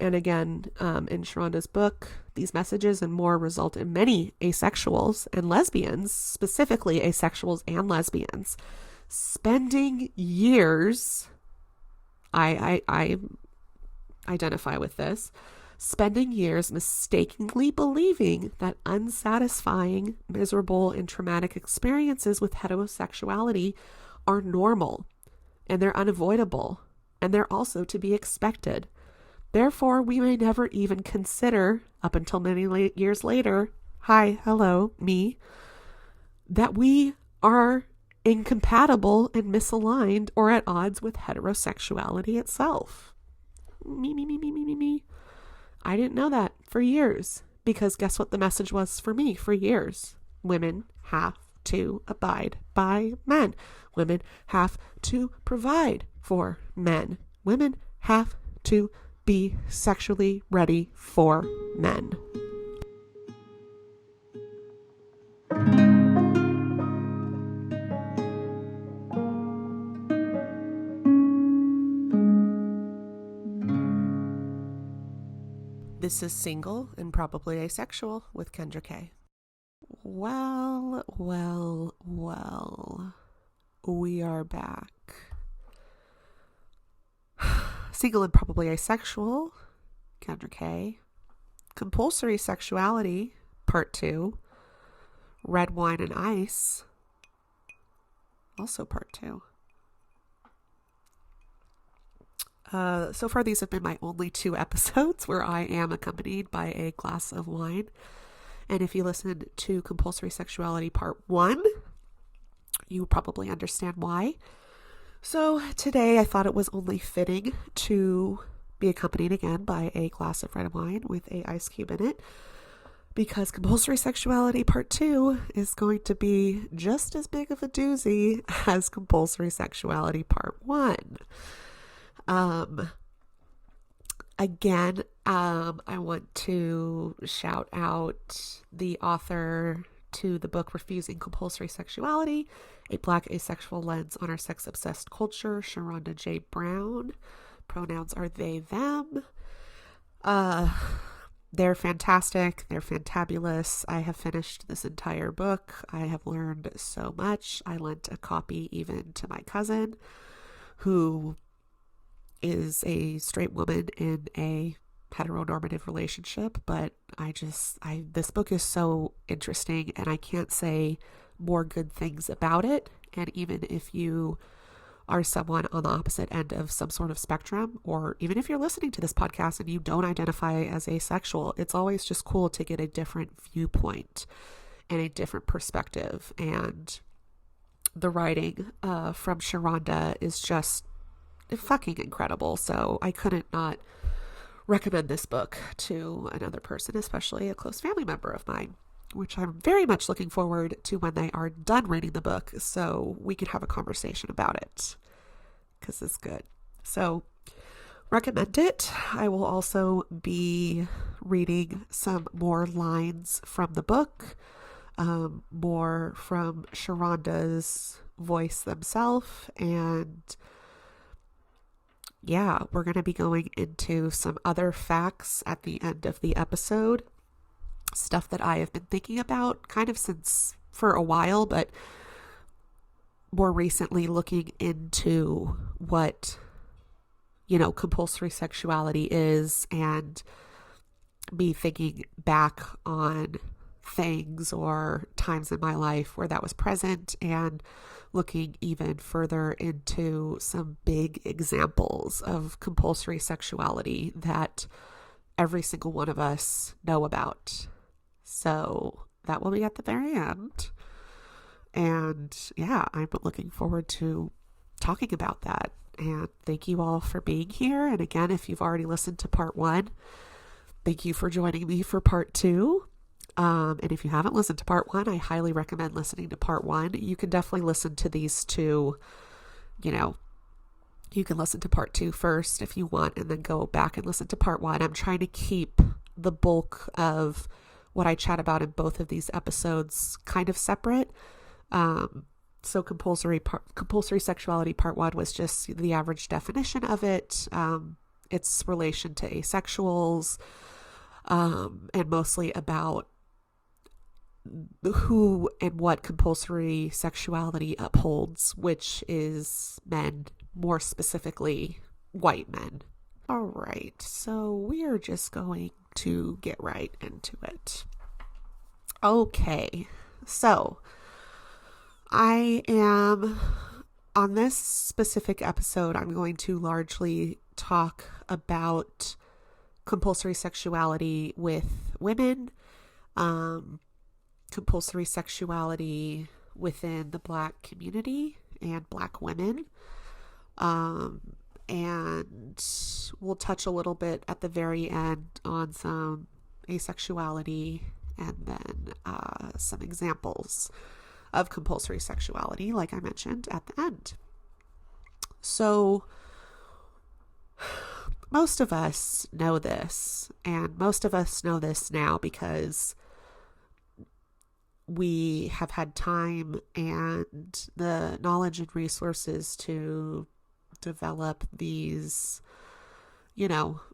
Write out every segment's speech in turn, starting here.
And again, in Sharonda's book, these messages and more result in many asexuals and lesbians, specifically asexuals and lesbians, spending years, I identify with this, spending years mistakenly believing that unsatisfying, miserable, and traumatic experiences with heterosexuality are normal, and they're unavoidable, and they're also to be expected. Therefore, we may never even consider, up until many years later, hi, hello, me, that we are incompatible and misaligned or at odds with heterosexuality itself. Me. I didn't know that for years, because guess what the message was for me for years? Women have to abide by men. Women have to provide for men. Women have to be sexually ready for men. This is Single and Probably Asexual with Kendra K. Well, we are back. Single and Probably Asexual, Kendra K. Compulsory Sexuality, Part 2. Red Wine and Ice, also Part 2. So far, these have been my only 2 episodes where I am accompanied by a glass of wine. And if you listened to Compulsory Sexuality Part 1, you probably understand why. So today I thought it was only fitting to be accompanied again by a glass of red wine with a ice cube in it, because Compulsory Sexuality Part 2 is going to be just as big of a doozy as Compulsory Sexuality Part 1. Again, I want to shout out the author to the book Refusing Compulsory Sexuality, A Black Asexual Lens on Our Sex-Obsessed Culture, Sharonda J. Brown. Pronouns are they, them. They're fantastic. They're fantabulous. I have finished this entire book. I have learned so much. I lent a copy even to my cousin, who is a straight woman in a heteronormative relationship, but this book is so interesting, and I can't say more good things about it. And even if you are someone on the opposite end of some sort of spectrum, or even if you're listening to this podcast and you don't identify as asexual, it's always just cool to get a different viewpoint and a different perspective. And the writing from Sharonda is just fucking incredible. So I couldn't not recommend this book to another person, especially a close family member of mine, which I'm very much looking forward to when they are done reading the book, so we can have a conversation about it, because it's good. So recommend it. I will also be reading some more lines from the book, more from Sharonda's voice themselves, and yeah, we're going to be going into some other facts at the end of the episode. Stuff that I have been thinking about kind of since for a while, but more recently looking into what, compulsory sexuality is, and me thinking back on things or times in my life where that was present, and looking even further into some big examples of compulsory sexuality that every single one of us know about. So that will be at the very end. And yeah, I'm looking forward to talking about that. And thank you all for being here. And again, if you've already listened to part 1, thank you for joining me for part 2. And if you haven't listened to part 1, I highly recommend listening to part 1. You can definitely listen to these two, you can listen to part 2 first if you want, and then go back and listen to part 1. I'm trying to keep the bulk of what I chat about in both of these episodes kind of separate. So compulsory sexuality part 1 was just the average definition of it, its relation to asexuals, and mostly about who and what compulsory sexuality upholds, which is men, more specifically white men. All right, so we are just going to get right into it. Okay, so I am, on this specific episode, I'm going to largely talk about compulsory sexuality with women, compulsory sexuality within the Black community and Black women. And we'll touch a little bit at the very end on some asexuality and then some examples of compulsory sexuality, like I mentioned at the end. So most of us know this, and most of us know this now because we have had time and the knowledge and resources to develop these,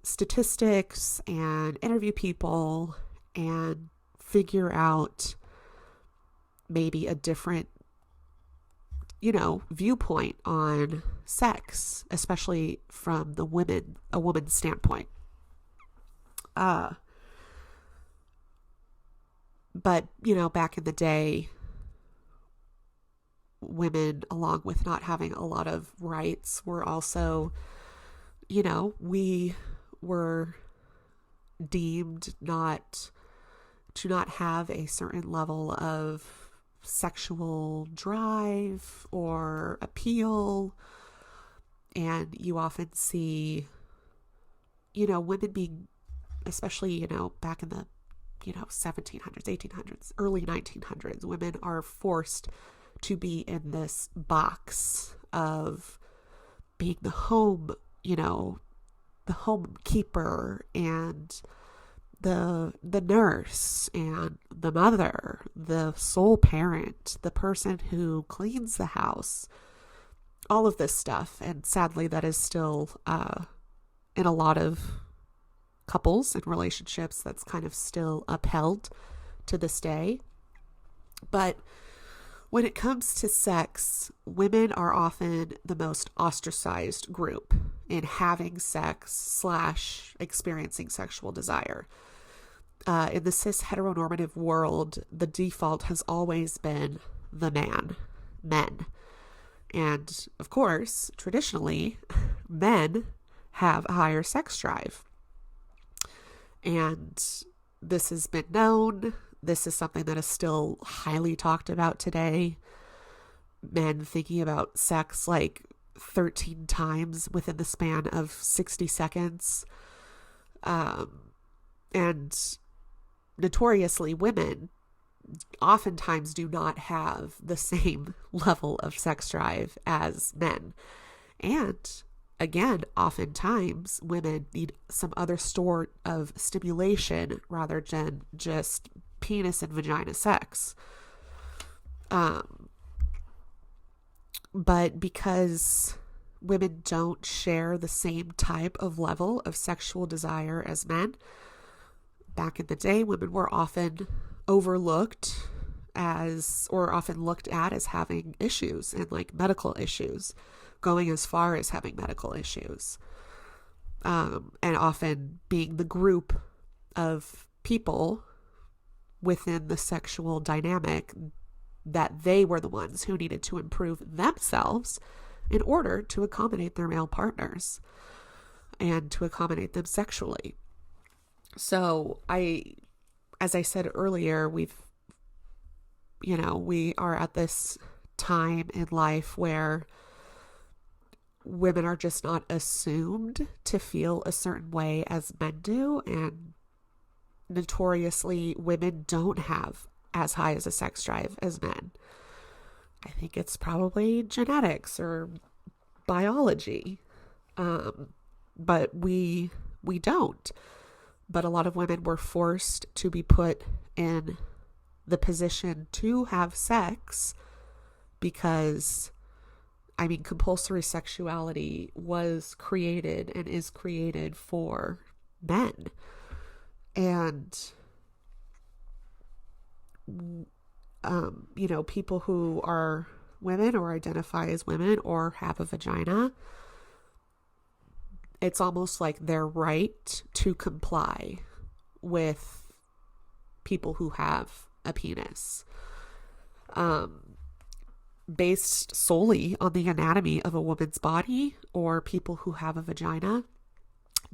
statistics and interview people and figure out maybe a different, viewpoint on sex, especially from a woman's standpoint. But, back in the day, women, along with not having a lot of rights, were also, we were deemed to not have a certain level of sexual drive or appeal. And you often see, women being, especially, back in the 1700s, 1800s, early 1900s, women are forced to be in this box of being the home, the home keeper and the nurse and the mother, the sole parent, the person who cleans the house, all of this stuff. And sadly, that is still in a lot of couples and relationships, that's kind of still upheld to this day. But when it comes to sex, women are often the most ostracized group in having sex / experiencing sexual desire. In the cis heteronormative world, the default has always been the men. And of course, traditionally, men have a higher sex drive. And this has been known. This is something that is still highly talked about today. Men thinking about sex like 13 times within the span of 60 seconds. And notoriously, women oftentimes do not have the same level of sex drive as men. And again, oftentimes women need some other sort of stimulation rather than just penis and vagina sex. But because women don't share the same type of level of sexual desire as men, back in the day, women were often overlooked or often looked at as having issues and like medical issues, going as far as having medical issues, and often being the group of people within the sexual dynamic that they were the ones who needed to improve themselves in order to accommodate their male partners and to accommodate them sexually. So as I said earlier, we are at this time in life where women are just not assumed to feel a certain way as men do, and notoriously women don't have as high as a sex drive as men. I think it's probably genetics or biology, but we don't. But a lot of women were forced to be put in the position to have sex because compulsory sexuality was created and is created for men. And, people who are women or identify as women or have a vagina, it's almost like their right to comply with people who have a penis, based solely on the anatomy of a woman's body, or people who have a vagina.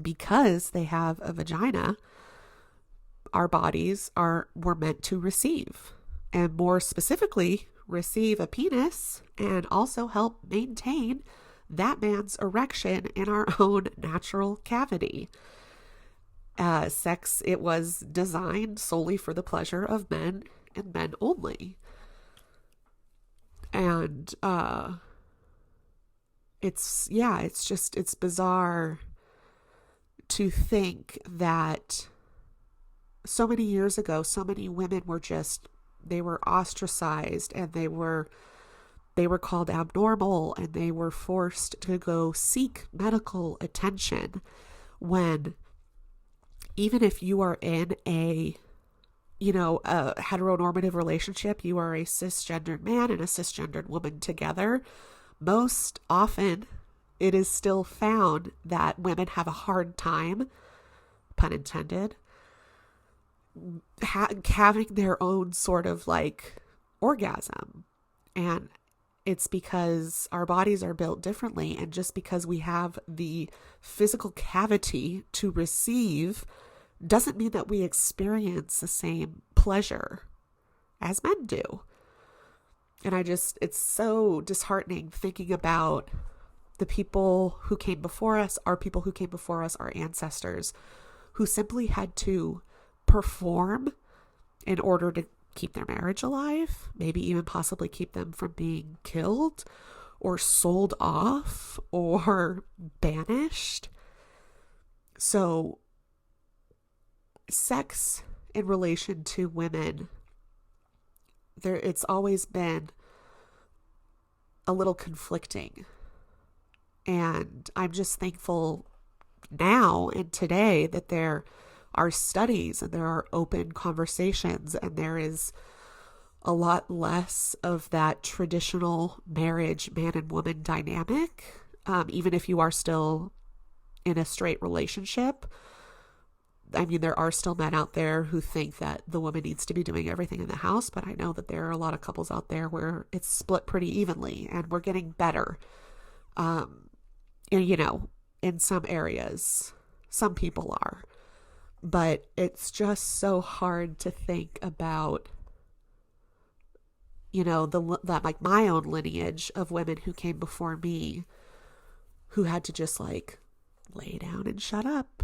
Because they have a vagina, our bodies were meant to receive, and more specifically, receive a penis and also help maintain that man's erection in our own natural cavity. Sex, it was designed solely for the pleasure of men and men only. And it's bizarre to think that so many years ago, so many women they were ostracized, and they were called abnormal, and they were forced to go seek medical attention, when even if you are in a heteronormative relationship, you are a cisgendered man and a cisgendered woman together, most often it is still found that women have a hard time, pun intended, having their own sort of like orgasm. And it's because our bodies are built differently, and just because we have the physical cavity to receive doesn't mean that we experience the same pleasure as men do. And it's so disheartening thinking about the people who came before us, our ancestors, who simply had to perform in order to keep their marriage alive, maybe even possibly keep them from being killed or sold off or banished. So sex in relation to women, it's always been a little conflicting. And I'm just thankful now and today that there are studies and there are open conversations, and there is a lot less of that traditional marriage man and woman dynamic, even if you are still in a straight relationship. There are still men out there who think that the woman needs to be doing everything in the house, but I know that there are a lot of couples out there where it's split pretty evenly, and we're getting better. In some areas, some people are, but it's just so hard to think about, that my own lineage of women who came before me, who had to just lay down and shut up.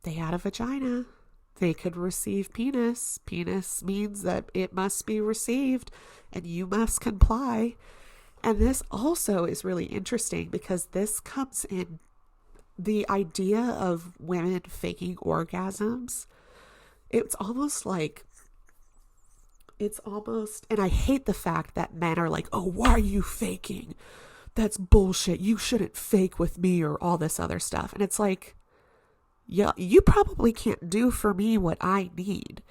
They had a vagina. They could receive penis. Penis means that it must be received and you must comply. And this also is really interesting because this comes in the idea of women faking orgasms. And I hate the fact that men are like, oh, why are you faking? That's bullshit. You shouldn't fake with me, or all this other stuff. And it's like, yeah, you probably can't do for me what I need.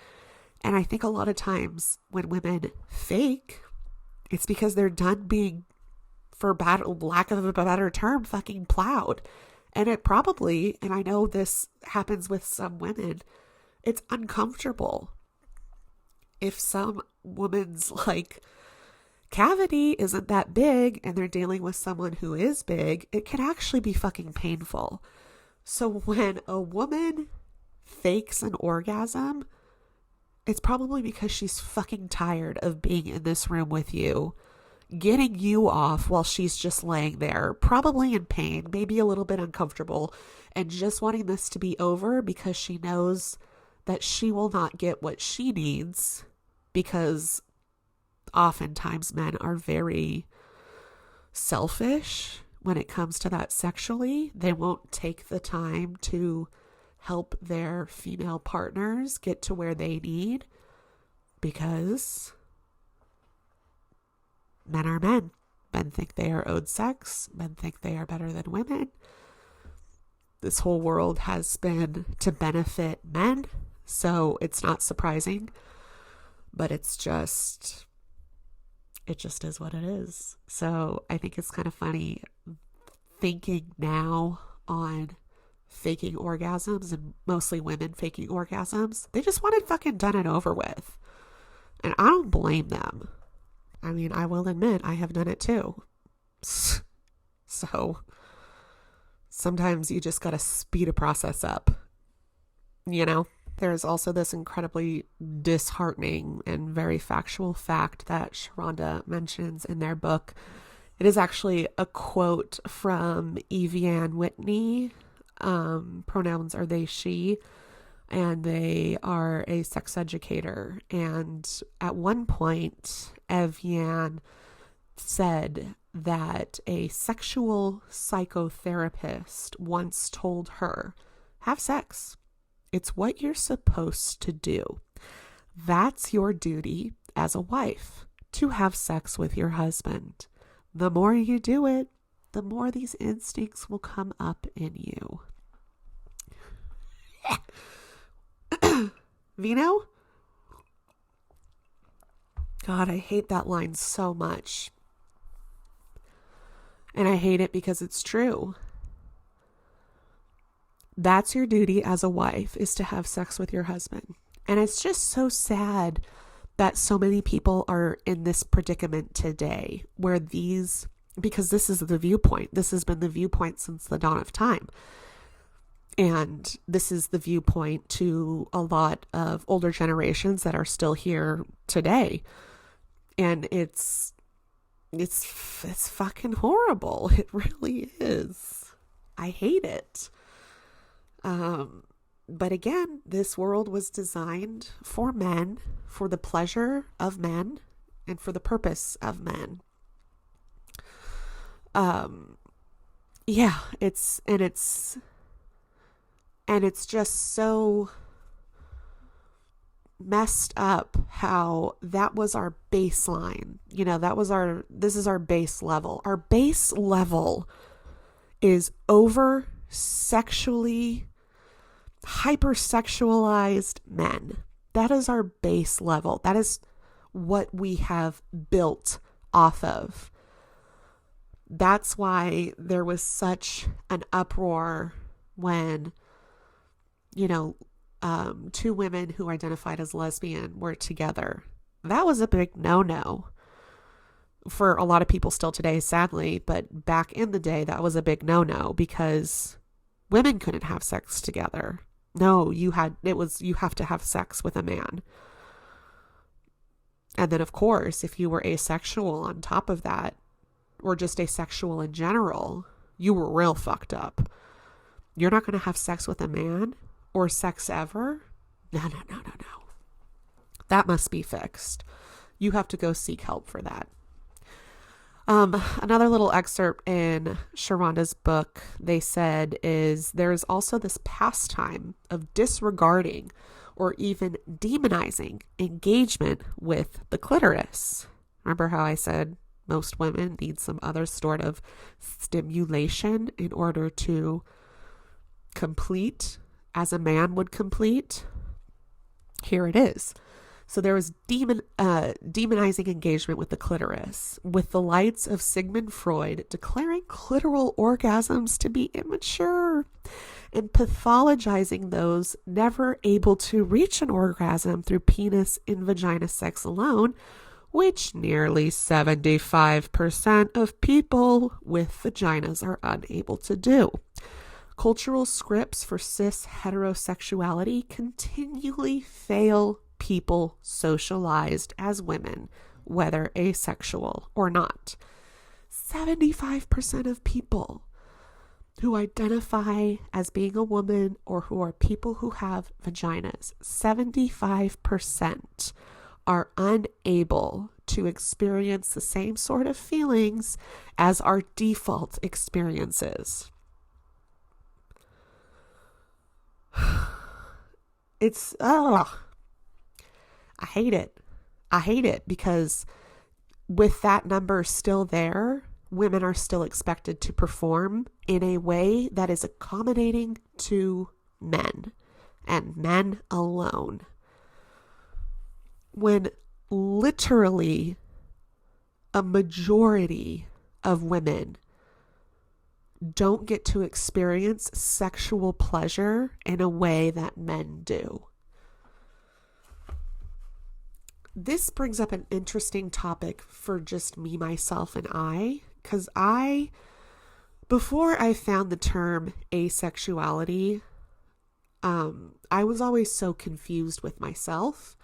And I think a lot of times when women fake, it's because they're done being, for lack of a better term, fucking plowed. And it probably, and I know this happens with some women, it's uncomfortable. If some woman's cavity isn't that big and they're dealing with someone who is big, it can actually be fucking painful. So when a woman fakes an orgasm, it's probably because she's fucking tired of being in this room with you, getting you off while she's just laying there, probably in pain, maybe a little bit uncomfortable, and just wanting this to be over because she knows that she will not get what she needs, because oftentimes men are very selfish when it comes to that sexually. They won't take the time to help their female partners get to where they need, because men are men. Men think they are owed sex. Men think they are better than women. This whole world has been to benefit men, so it's not surprising, but it just is what it is. So I think it's kind of funny thinking now on faking orgasms, and mostly women faking orgasms. They just wanted fucking done and over with. And I don't blame them. I mean, I will admit I have done it too. So sometimes you just got to speed a process up, you know? There's also this incredibly disheartening and very factual fact that Sharonda mentions in their book. It is actually a quote from Evian Whitney. Pronouns are they, she, and they are a sex educator. And at one point, Evian said that a sexual psychotherapist once told her, have sex. It's what you're supposed to do. That's your duty as a wife, to have sex with your husband. The more you do it, the more these instincts will come up in you. Vino? God, I hate that line so much. And I hate it because it's true. That's your duty as a wife, is to have sex with your husband. And it's just so sad that so many people are in this predicament today where because this is the viewpoint. This has been the viewpoint since the dawn of time. And this is the viewpoint to a lot of older generations that are still here today. And it's fucking horrible. It really is. I hate it. But again, this world was designed for men, for the pleasure of men, and for the purpose of men. Yeah, it's just so messed up how that was our baseline. You know, this is our base level. Our base level is over sexually hypersexualized men. That is our base level. That is what we have built off of. That's why there was such an uproar when, you know, two women who identified as lesbian were together. That was a big no-no for a lot of people still today, sadly. But back in the day, that was a big no-no because women couldn't have sex together. No, you have to have sex with a man. And then, of course, if you were asexual on top of that, or just asexual in general, you were real fucked up. You're not going to have sex with a man or sex ever? No. That must be fixed. You have to go seek help for that. Another little excerpt in Sharonda's book, they said, is there is also this pastime of disregarding or even demonizing engagement with the clitoris. Remember how I said most women need some other sort of stimulation in order to complete as a man would complete? Here it is. So there was demonizing engagement with the clitoris, with the lights of Sigmund Freud declaring clitoral orgasms to be immature and pathologizing those never able to reach an orgasm through penis in vagina sex alone, which nearly 75% of people with vaginas are unable to do. Cultural scripts for cis heterosexuality continually fail people socialized as women, whether asexual or not. 75% of people who identify as being a woman or who are people who have vaginas, 75% are unable to experience the same sort of feelings as our default experiences. I hate it. I hate it because with that number still there, women are still expected to perform in a way that is accommodating to men and men alone. When literally a majority of women don't get to experience sexual pleasure in a way that men do. This brings up an interesting topic for just me, myself, and I, because before I found the term asexuality, I was always so confused with myself,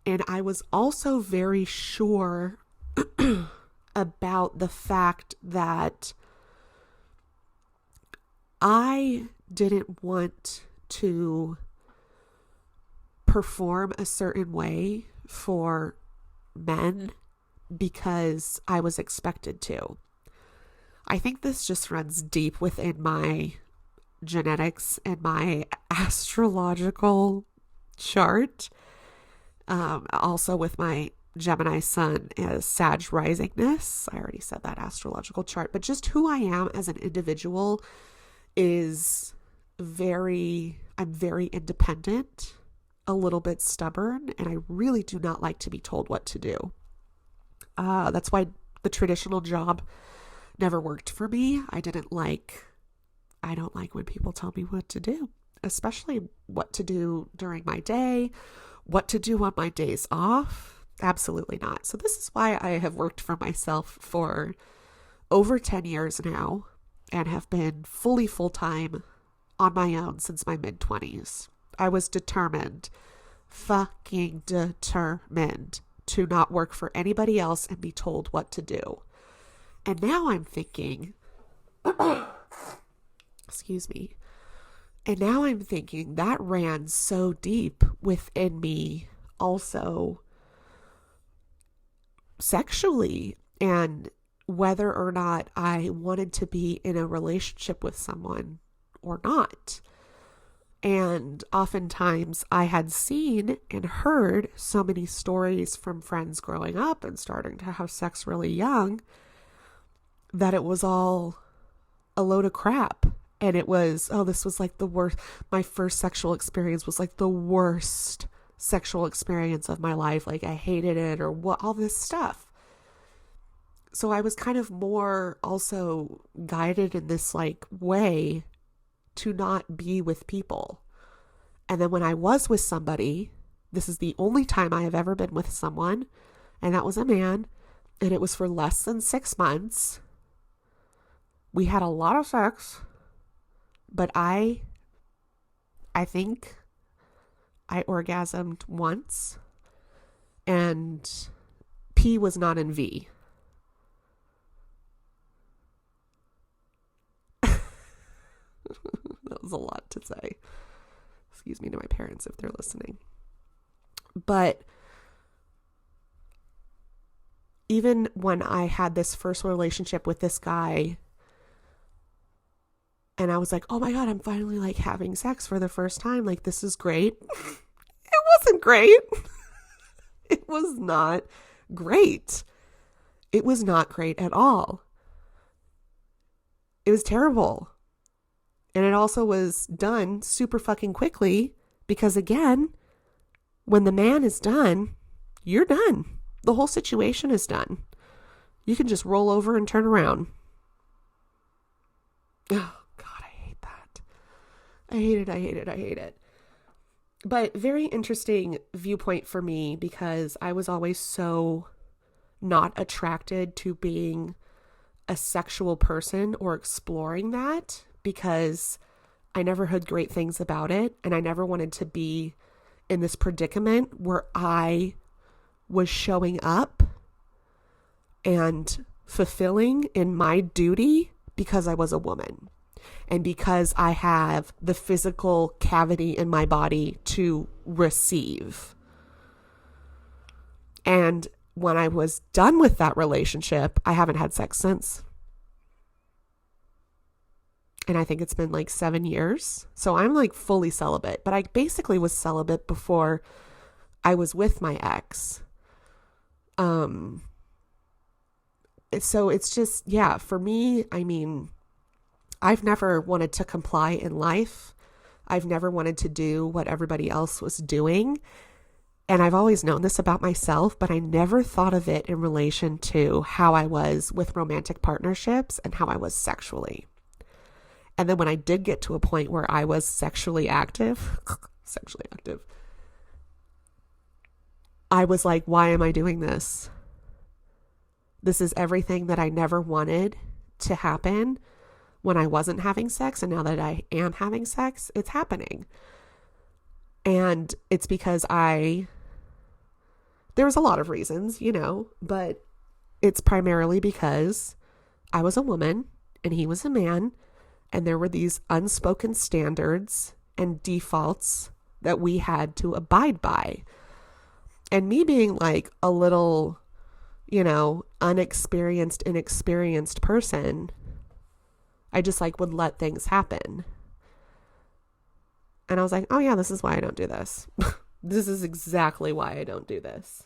and I was also very sure about the fact that I didn't want to perform a certain way for men because I was expected to. I think this just runs deep within my genetics and my astrological chart. Also with my Gemini sun as Sag risingness. I already said that astrological chart, but just who I am as an individual is I'm very independent, a little bit stubborn, and I really do not like to be told what to do. That's why the traditional job never worked for me. I don't like when people tell me what to do, especially what to do during my day, what to do on my days off. Absolutely not. So this is why I have worked for myself for over 10 years now and have been fully full-time on my own since my mid-20s. I was fucking determined to not work for anybody else and be told what to do. And now I'm thinking, excuse me, and now I'm thinking that ran so deep within me also sexually, and whether or not I wanted to be in a relationship with someone or not. And oftentimes I had seen and heard so many stories from friends growing up and starting to have sex really young that it was all a load of crap. And it was, this was like the worst. My first sexual experience was like the worst sexual experience of my life. Like I hated it, or what, all this stuff. So I was kind of more also guided in this like way to not be with people. And then when I was with somebody, this is the only time I have ever been with someone, and that was a man, and it was for less than 6 months. We had a lot of sex, but I think I orgasmed once, and P was not in V. That was a lot to say. Excuse me to my parents if they're listening. But even when I had this first relationship with this guy, and I was like, oh my God, I'm finally like having sex for the first time. Like, this is great. It wasn't great. It was not great. It was not great at all. It was terrible. And it also was done super fucking quickly because, again, when the man is done, you're done. The whole situation is done. You can just roll over and turn around. Oh, God, I hate that. I hate it. But very interesting viewpoint for me because I was always so not attracted to being a sexual person or exploring that, because I never heard great things about it, and I never wanted to be in this predicament where I was showing up and fulfilling in my duty because I was a woman and because I have the physical cavity in my body to receive. And when I was done with that relationship, I haven't had sex since. And I think it's been like 7 years. So I'm like fully celibate, but I basically was celibate before I was with my ex. So it's just, yeah, for me, I mean, I've never wanted to comply in life. I've never wanted to do what everybody else was doing. And I've always known this about myself, but I never thought of it in relation to how I was with romantic partnerships and how I was sexually. And then when I did get to a point where I was sexually active, I was like, why am I doing this? This is everything that I never wanted to happen when I wasn't having sex. And now that I am having sex, it's happening. And it's because there was a lot of reasons, but it's primarily because I was a woman and he was a man, and there were these unspoken standards and defaults that we had to abide by. And me being like a little, inexperienced person, I just like would let things happen. And I was like, oh yeah, this is why I don't do this. This is exactly why I don't do this.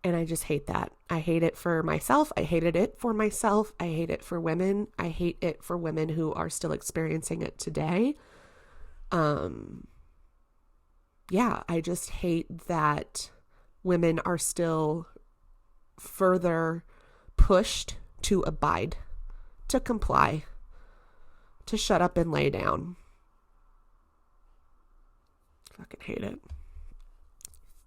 And I just hate that. I hate it for myself. I hated it for myself. I hate it for women. I hate it for women who are still experiencing it today. Yeah, I just hate that women are still further pushed to abide, to comply, to shut up and lay down. Fucking hate it.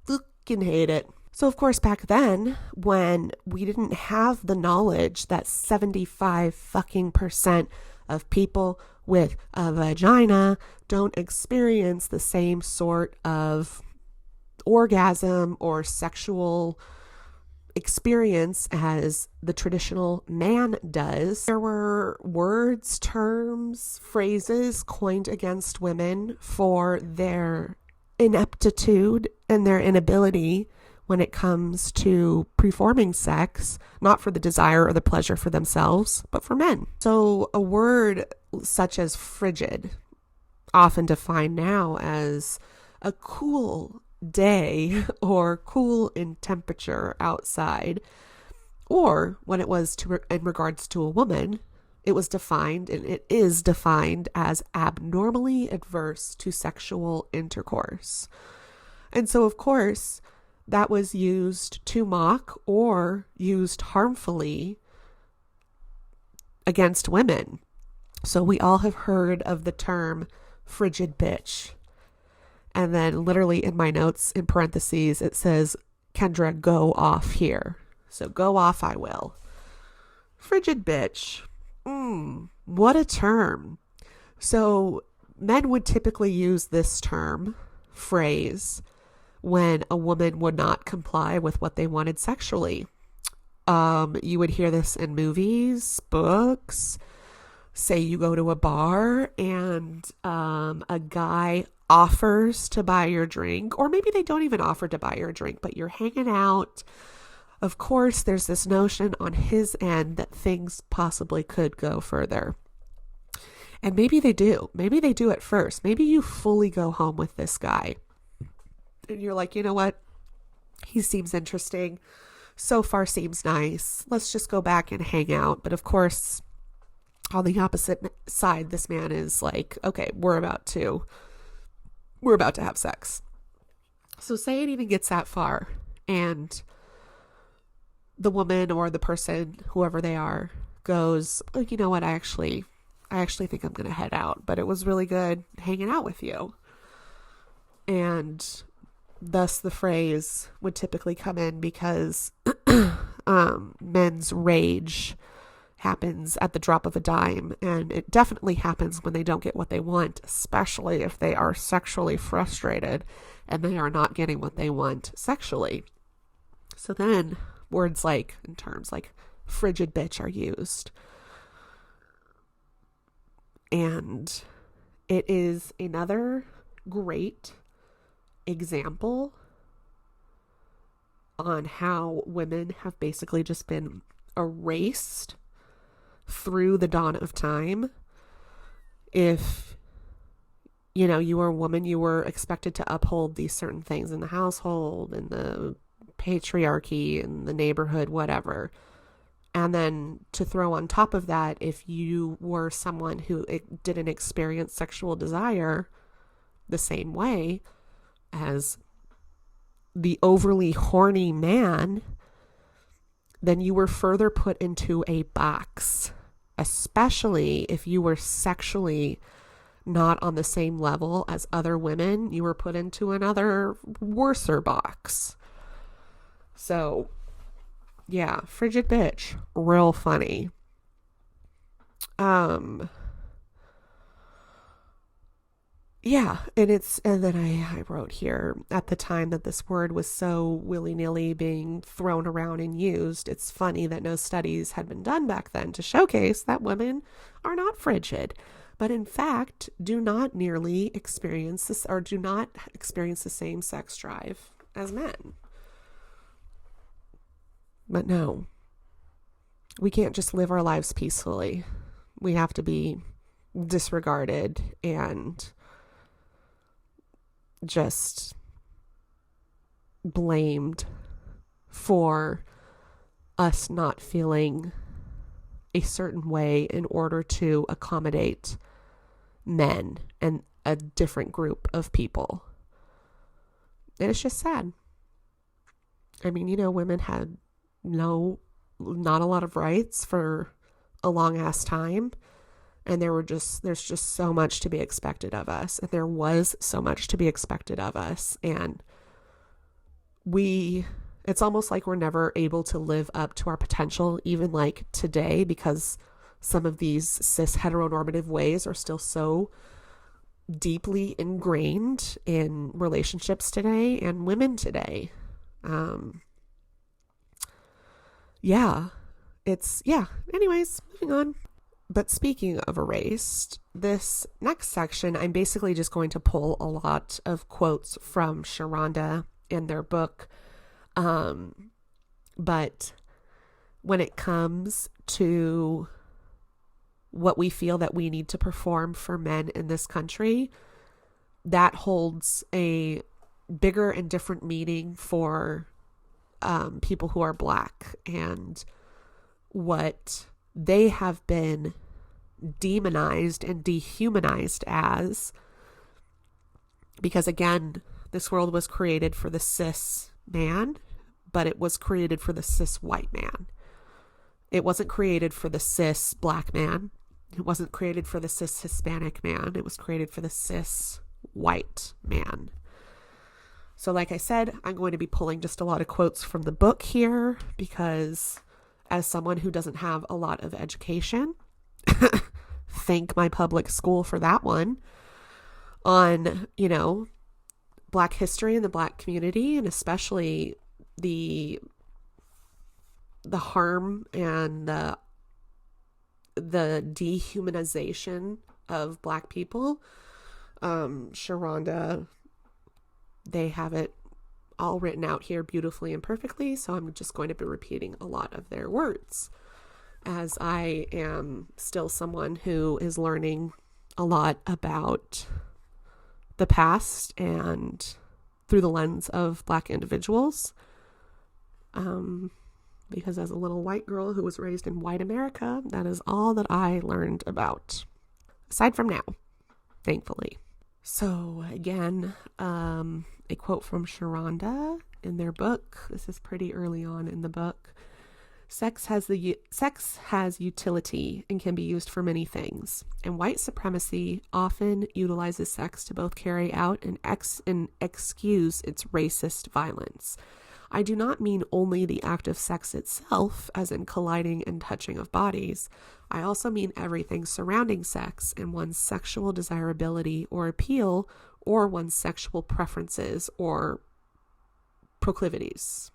Fucking hate it. So of course back then, when we didn't have the knowledge that 75% of people with a vagina don't experience the same sort of orgasm or sexual experience as the traditional man does, there were words, terms, phrases coined against women for their ineptitude and their inability when it comes to performing sex, not for the desire or the pleasure for themselves, but for men. So a word such as frigid, often defined now as a cool day or cool in temperature outside, or when it was in regards to a woman, it was defined, and it is defined, as abnormally adverse to sexual intercourse. And so of course that was used to mock or used harmfully against women. So we all have heard of the term frigid bitch. And then literally in my notes, in parentheses, it says, Kendra, go off here. So go off I will. Frigid bitch. What a term. So men would typically use this phrase, when a woman would not comply with what they wanted sexually. You would hear this in movies, books. Say you go to a bar and a guy offers to buy your drink, or maybe they don't even offer to buy your drink, but you're hanging out. Of course, there's this notion on his end that things possibly could go further. And maybe they do. Maybe they do at first. Maybe you fully go home with this guy. And you're like, you know what? He seems interesting. So far seems nice. Let's just go back and hang out. But of course, on the opposite side, this man is like, okay, we're about to have sex. So say it even gets that far, and the woman or the person, whoever they are, goes, oh, you know what? I actually think I'm going to head out, but it was really good hanging out with you. And thus the phrase would typically come in because men's rage happens at the drop of a dime, and it definitely happens when they don't get what they want, especially if they are sexually frustrated and they are not getting what they want sexually. So then words like, in terms like frigid bitch, are used. And it is another great example on how women have basically just been erased through the dawn of time. If, you were a woman, you were expected to uphold these certain things in the household, in the patriarchy in the neighborhood, whatever. And then to throw on top of that, if you were someone who didn't experience sexual desire the same way as the overly horny man, then you were further put into a box, especially if you were sexually not on the same level as other women. You were put into another worser box. So yeah, frigid bitch, real funny. Yeah, and then I wrote here, at the time that this word was so willy-nilly being thrown around and used, it's funny that no studies had been done back then to showcase that women are not frigid, but in fact do not nearly experience this, or do not experience the same sex drive as men. But no, we can't just live our lives peacefully. We have to be disregarded and just blamed for us not feeling a certain way in order to accommodate men and a different group of people. And it's just sad. I mean, women had not a lot of rights for a long ass time. And there's just so much to be expected of us. And there was so much to be expected of us. And it's almost like we're never able to live up to our potential, even like today, because some of these cis heteronormative ways are still so deeply ingrained in relationships today and women today. Anyways, moving on. But speaking of erased, this next section, I'm basically just going to pull a lot of quotes from Sharonda in their book. But when it comes to what we feel that we need to perform for men in this country, that holds a bigger and different meaning for people who are Black, and what they have been demonized and dehumanized as, because again, this world was created for the cis man, but it was created for the cis white man. It wasn't created for the cis Black man. It wasn't created for the cis Hispanic man. It was created for the cis white man. So like I said, I'm going to be pulling just a lot of quotes from the book here, because as someone who doesn't have a lot of education, thank my public school for that one, on, Black history and the Black community, and especially the harm and the dehumanization of Black people. Sharonda, they have it all written out here beautifully and perfectly, so I'm just going to be repeating a lot of their words, as I am still someone who is learning a lot about the past and through the lens of Black individuals. Because as a little white girl who was raised in white America, that is all that I learned about, aside from now, thankfully. So again, a quote from Sharonda in their book. This is pretty early on in the book. Sex has utility and can be used for many things, and white supremacy often utilizes sex to both carry out and excuse its racist violence. I do not mean only the act of sex itself, as in colliding and touching of bodies. I also mean everything surrounding sex and one's sexual desirability or appeal, or one's sexual preferences or proclivities.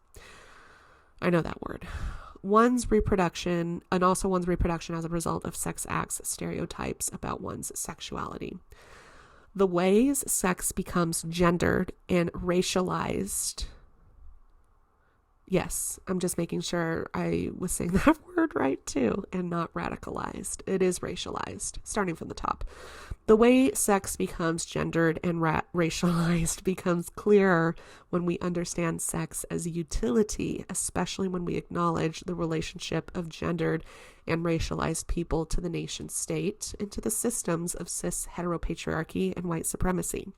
I know that word. One's reproduction, and also one's reproduction as a result of sex acts, stereotypes about one's sexuality. The ways sex becomes gendered and racialized. Yes, I'm just making sure I was saying that word word right too, and not radicalized. It is racialized, starting from the top. The way sex becomes gendered and racialized becomes clearer when we understand sex as a utility, especially when we acknowledge the relationship of gendered and racialized people to the nation state and to the systems of cis heteropatriarchy and white supremacy.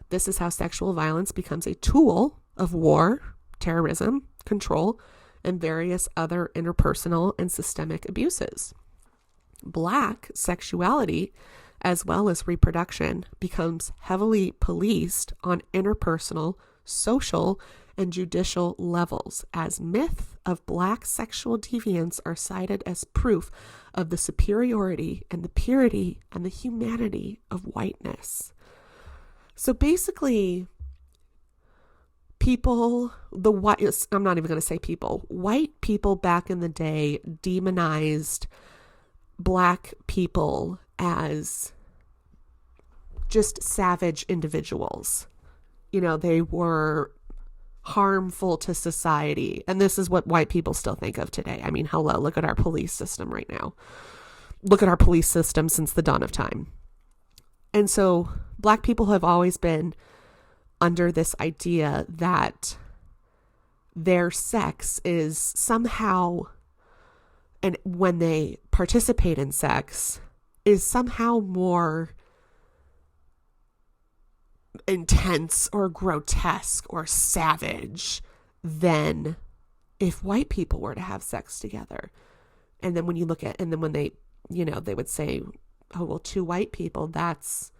This is how sexual violence becomes a tool of war, terrorism, control, and various other interpersonal and systemic abuses. Black sexuality, as well as reproduction, becomes heavily policed on interpersonal, social, and judicial levels, as myths of Black sexual deviance are cited as proof of the superiority and the purity and the humanity of whiteness. So basically, I'm not even going to say people, white people back in the day demonized Black people as just savage individuals. They were harmful to society. And this is what white people still think of today. I mean, hello, look at our police system right now. Look at our police system since the dawn of time. And so Black people have always been under this idea that their sex is somehow, and when they participate in sex, is somehow more intense or grotesque or savage than if white people were to have sex together. And then when they, they would say, oh, well, two white people, that's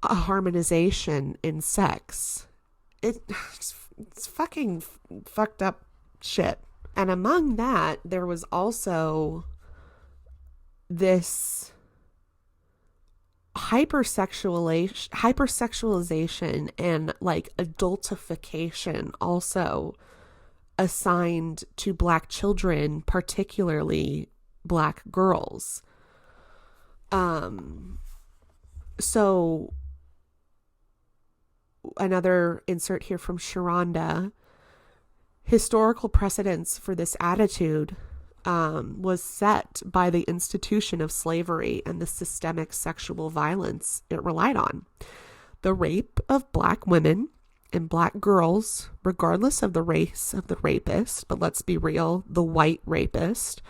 a harmonization in sex. It's fucking fucked up shit. And among that, there was also this hypersexualization and like adultification also assigned to Black children, particularly Black girls. So another insert here from Sharonda. Historical precedents for this attitude was set by the institution of slavery and the systemic sexual violence it relied on. The rape of Black women and Black girls, regardless of the race of the rapist, but let's be real, the white rapist,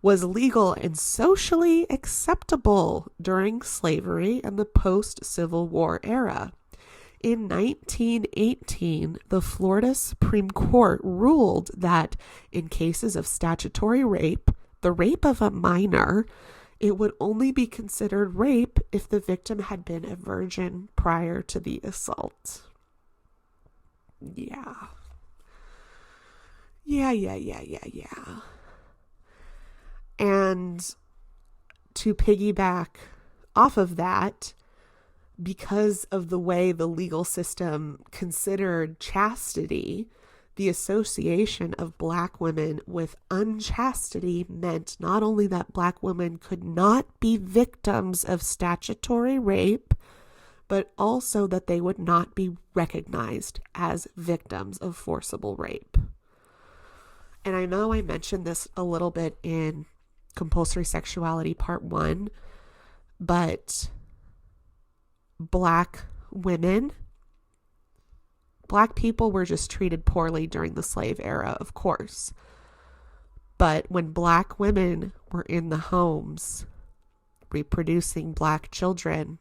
was legal and socially acceptable during slavery and the post-Civil War era. In 1918, the Florida Supreme Court ruled that in cases of statutory rape, the rape of a minor, it would only be considered rape if the victim had been a virgin prior to the assault. Yeah. And to piggyback off of that, because of the way the legal system considered chastity, the association of Black women with unchastity meant not only that Black women could not be victims of statutory rape, but also that they would not be recognized as victims of forcible rape. And I know I mentioned this a little bit in Compulsory Sexuality Part 1, but Black women, Black people were just treated poorly during the slave era, of course. But when Black women were in the homes reproducing Black children,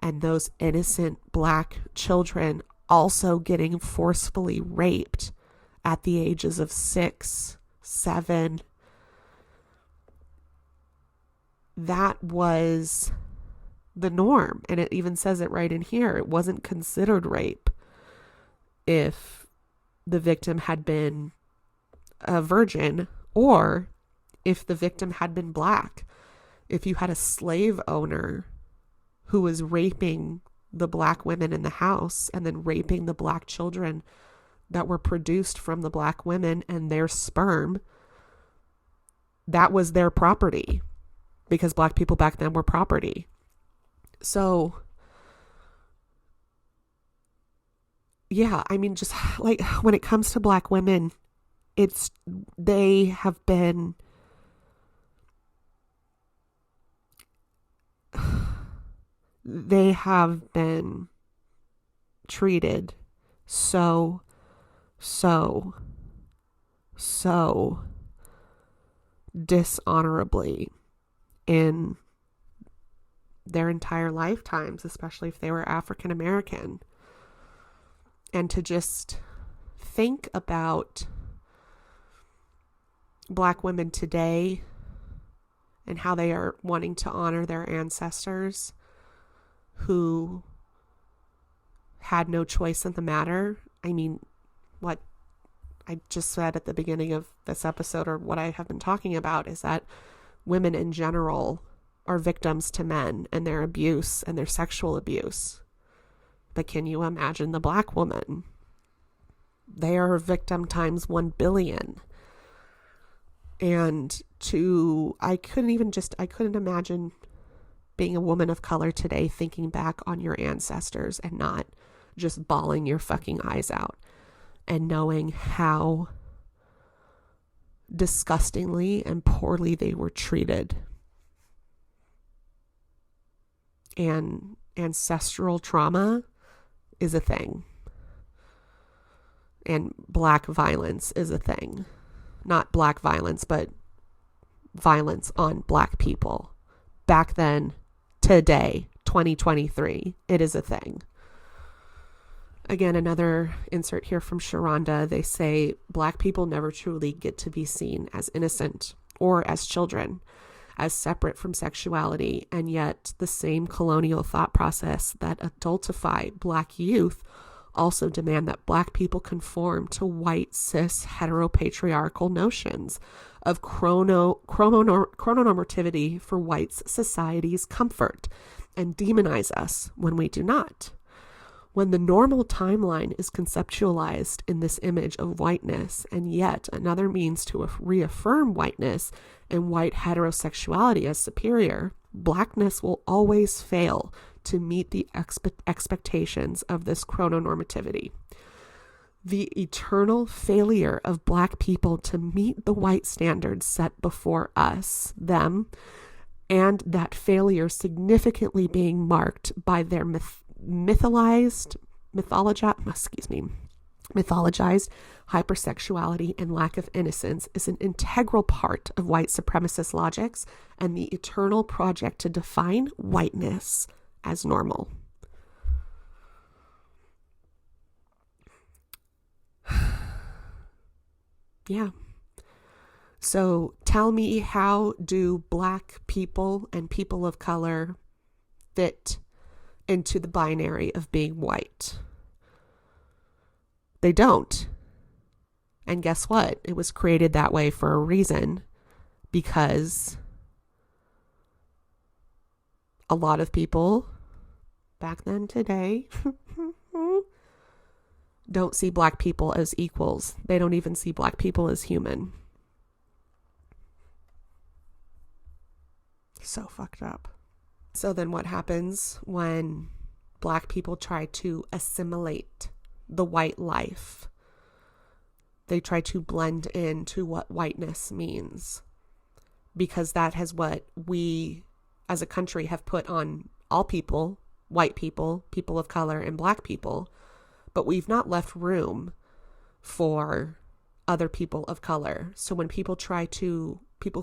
and those innocent Black children also getting forcefully raped at the ages of 6, 7, that was the norm. And it even says it right in here. It wasn't considered rape if the victim had been a virgin or if the victim had been Black. If you had a slave owner who was raping the Black women in the house and then raping the Black children that were produced from the Black women and their sperm, that was their property, because Black people back then were property. So, yeah, I mean, just like when it comes to Black women, they have been they have been treated so dishonorably in their entire lifetimes, especially if they were African American. And to just think about Black women today and how they are wanting to honor their ancestors who had no choice in the matter. I mean, what I just said at the beginning of this episode, or what I have been talking about, is that women in general are victims to men and their abuse and their sexual abuse. But can you imagine the Black woman? They are a victim times 1 billion. And I couldn't imagine being a woman of color today, thinking back on your ancestors and not just bawling your fucking eyes out and knowing how disgustingly and poorly they were treated. And ancestral trauma is a thing. And Black violence is a thing. Not Black violence, but violence on Black people. Back then, today, 2023, it is a thing. Again, another insert here from Sharonda. They say Black people never truly get to be seen as innocent or as children, as separate from sexuality, and yet the same colonial thought process that adultify Black youth also demand that Black people conform to white, cis, heteropatriarchal notions of chrononormativity for white society's comfort and demonize us when we do not. When the normal timeline is conceptualized in this image of whiteness, and yet another means to reaffirm whiteness and white heterosexuality as superior, Blackness will always fail to meet the expectations of this chrononormativity. The eternal failure of Black people to meet the white standards set before us, them, and that failure significantly being marked by their mythologized hypersexuality and lack of innocence is an integral part of white supremacist logics and the eternal project to define whiteness as normal. Yeah. So tell me, how do Black people and people of color fit into the binary of being white? They don't. And guess what? It was created that way for a reason, because a lot of people back then, today, don't see Black people as equals. They don't even see Black people as human. So fucked up. So then what happens when Black people try to assimilate the white life? They try to blend into what whiteness means, because that has what we as a country have put on all people, white people, people of color, and Black people, but we've not left room for other people of color. So when people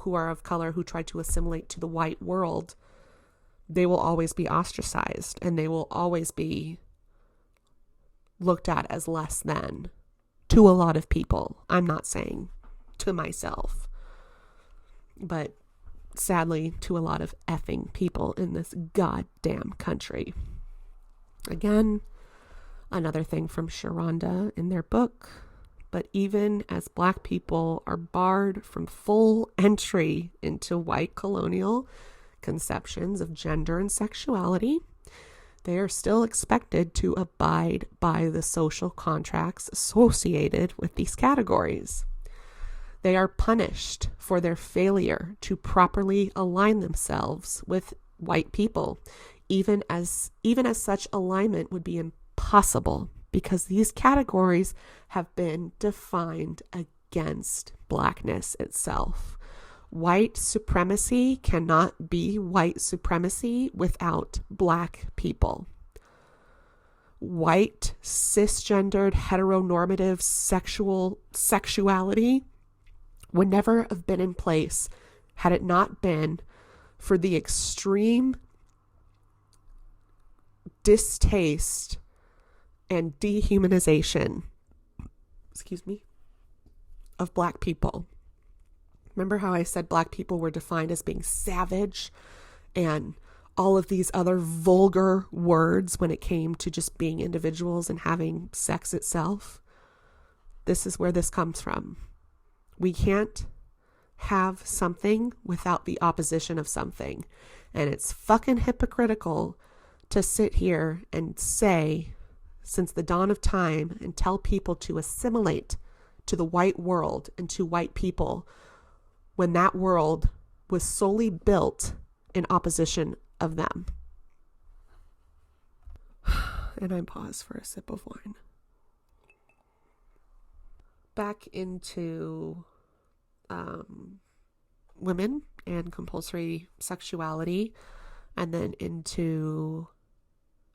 who are of color who try to assimilate to the white world, they will always be ostracized and they will always be looked at as less than to a lot of people. I'm not saying to myself, but sadly to a lot of effing people in this goddamn country. Again, another thing from Sharonda in their book. But even as Black people are barred from full entry into white colonial conceptions of gender and sexuality, they are still expected to abide by the social contracts associated with these categories. They are punished for their failure to properly align themselves with white people, even as such alignment would be impossible, because these categories have been defined against Blackness itself. White supremacy cannot be white supremacy without Black people. White, cisgendered, heteronormative sexuality would never have been in place had it not been for the extreme distaste and dehumanization, of Black people. Remember how I said Black people were defined as being savage and all of these other vulgar words when it came to just being individuals and having sex itself? This is where this comes from. We can't have something without the opposition of something. And it's fucking hypocritical to sit here and say, since the dawn of time, and tell people to assimilate to the white world and to white people when that world was solely built in opposition of them. And I pause for a sip of wine. Back into women and compulsory sexuality, and then into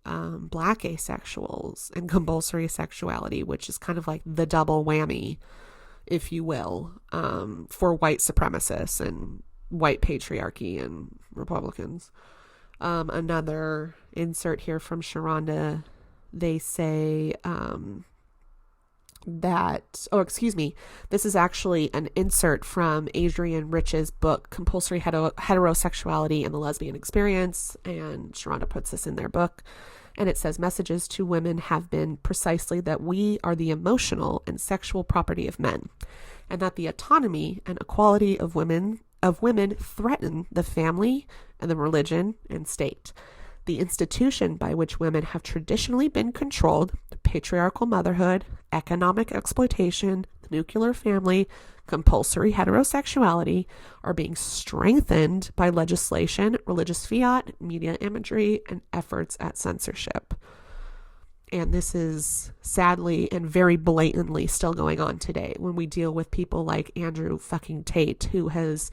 Black asexuals and compulsory sexuality, which is kind of like the double whammy, if you will, for white supremacists and white patriarchy and Republicans. Another insert here from Sharonda. They say this is actually an insert from Adrienne Rich's book, Compulsory Heterosexuality and the Lesbian Experience, and Sharonda puts this in their book, and it says, messages to women have been precisely that we are the emotional and sexual property of men, and that the autonomy and equality of women threaten the family and the religion and state. The institution by which women have traditionally been controlled, patriarchal motherhood, economic exploitation, the nuclear family, compulsory heterosexuality, are being strengthened by legislation, religious fiat, media imagery, and efforts at censorship. And this is sadly and very blatantly still going on today when we deal with people like Andrew fucking Tate, who has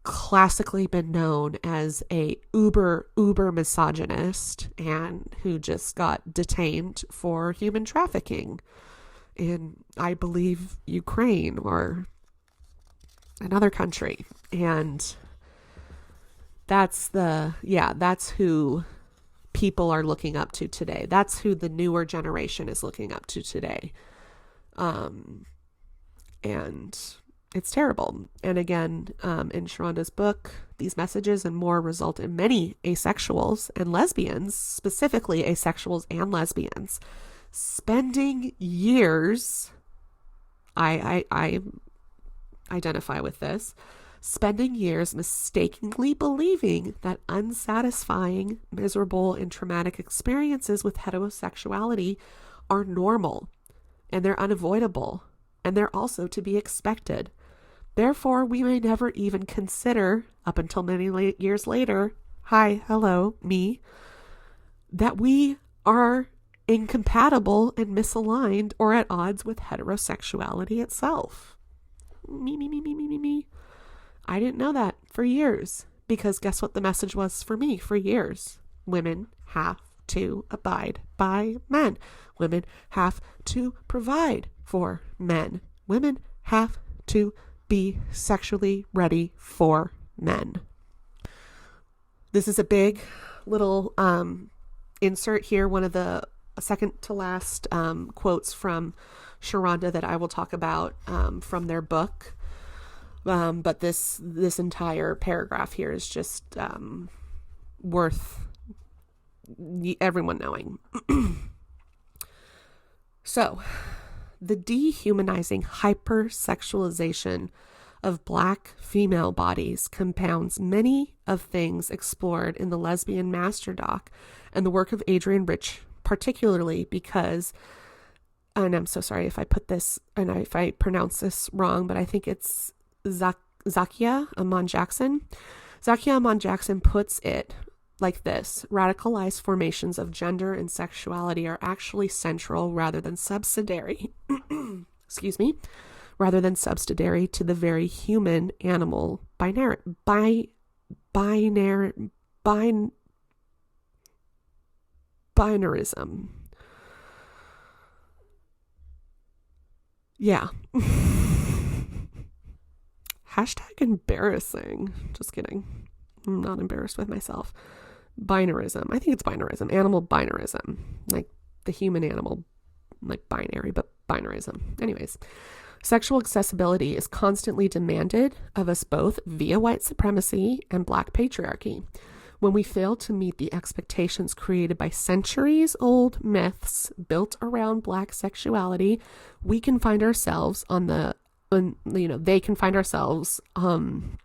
classically been known as a uber misogynist and who just got detained for human trafficking in, I believe, Ukraine or another country. And that's who people are looking up to today. That's who the newer generation is looking up to today. And it's terrible. And again, in Sharonda's book, these messages and more result in many asexuals and lesbians, specifically asexuals and lesbians, spending years, I identify with this, spending years mistakenly believing that unsatisfying, miserable, and traumatic experiences with heterosexuality are normal, and they're unavoidable, and they're also to be expected. Therefore, we may never even consider, up until many years later, hi, hello, me, that we are incompatible and misaligned or at odds with heterosexuality itself. Me. I didn't know that for years, because guess what the message was for me for years? Women have to abide by men. Women have to provide for men. Women have to be sexually ready for men. This is a big little insert here, one of the second to last quotes from Sharonda that I will talk about from their book. But this entire paragraph here is just worth everyone knowing. So, the dehumanizing hypersexualization of Black female bodies compounds many of things explored in the Lesbian Master Doc and the work of Adrienne Rich, particularly because, and I'm so sorry if I put this, and if I pronounce this wrong, but I think it's Zakia Amon Jackson. Zakia Amon Jackson puts it like this: radicalized formations of gender and sexuality are actually central rather than subsidiary. Excuse me. rather than subsidiary to the very human animal binarism. Yeah. Hashtag embarrassing. Just kidding. I'm not embarrassed with myself. Binarism. I think it's binarism. Animal binarism. Like the human animal, like binary, but binarism. Anyways, sexual accessibility is constantly demanded of us both via white supremacy and Black patriarchy. When we fail to meet the expectations created by centuries-old myths built around Black sexuality, we can find ourselves they can find ourselves on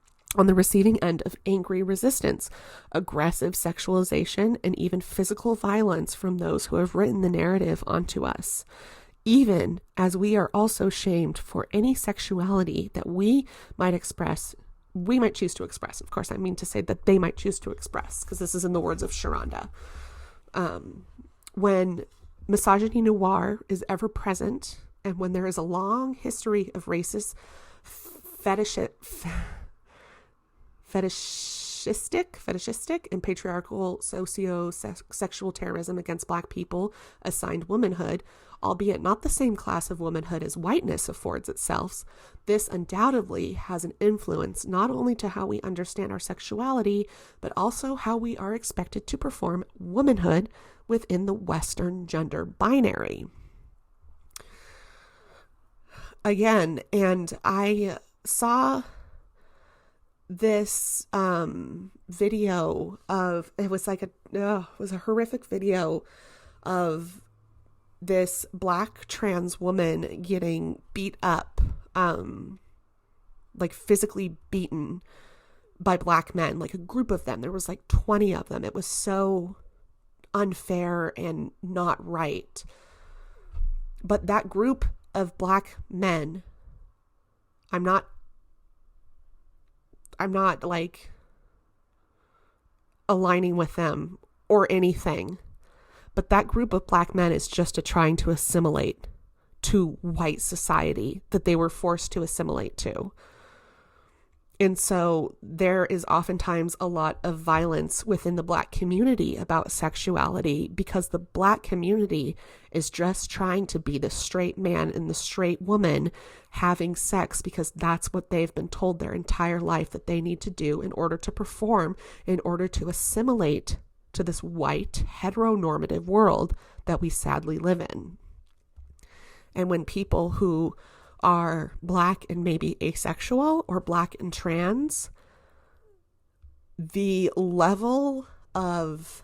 the receiving end of angry resistance, aggressive sexualization, and even physical violence from those who have written the narrative onto us. Even as we are also shamed for any sexuality that we might choose to express. Of course, I mean to say that they might choose to express, because this is in the words of Sharonda. When misogyny noir is ever present, and when there is a long history of racist, fetishistic and patriarchal socio-sexual terrorism against Black people assigned womanhood, albeit not the same class of womanhood as whiteness affords itself, this undoubtedly has an influence not only to how we understand our sexuality, but also how we are expected to perform womanhood within the Western gender binary. Again, and I saw this video of, it was a horrific video of this Black trans woman getting beat up, like physically beaten by Black men, like a group of them. There was like 20 of them. It was so unfair and not right. But that group of Black men, I'm not like aligning with them or anything, but that group of Black men is just trying to assimilate to white society that they were forced to assimilate to. And so there is oftentimes a lot of violence within the Black community about sexuality, because the Black community is just trying to be the straight man and the straight woman having sex, because that's what they've been told their entire life that they need to do in order to perform, in order to assimilate to this white heteronormative world that we sadly live in. And when people who are Black and maybe asexual or Black and trans, the level of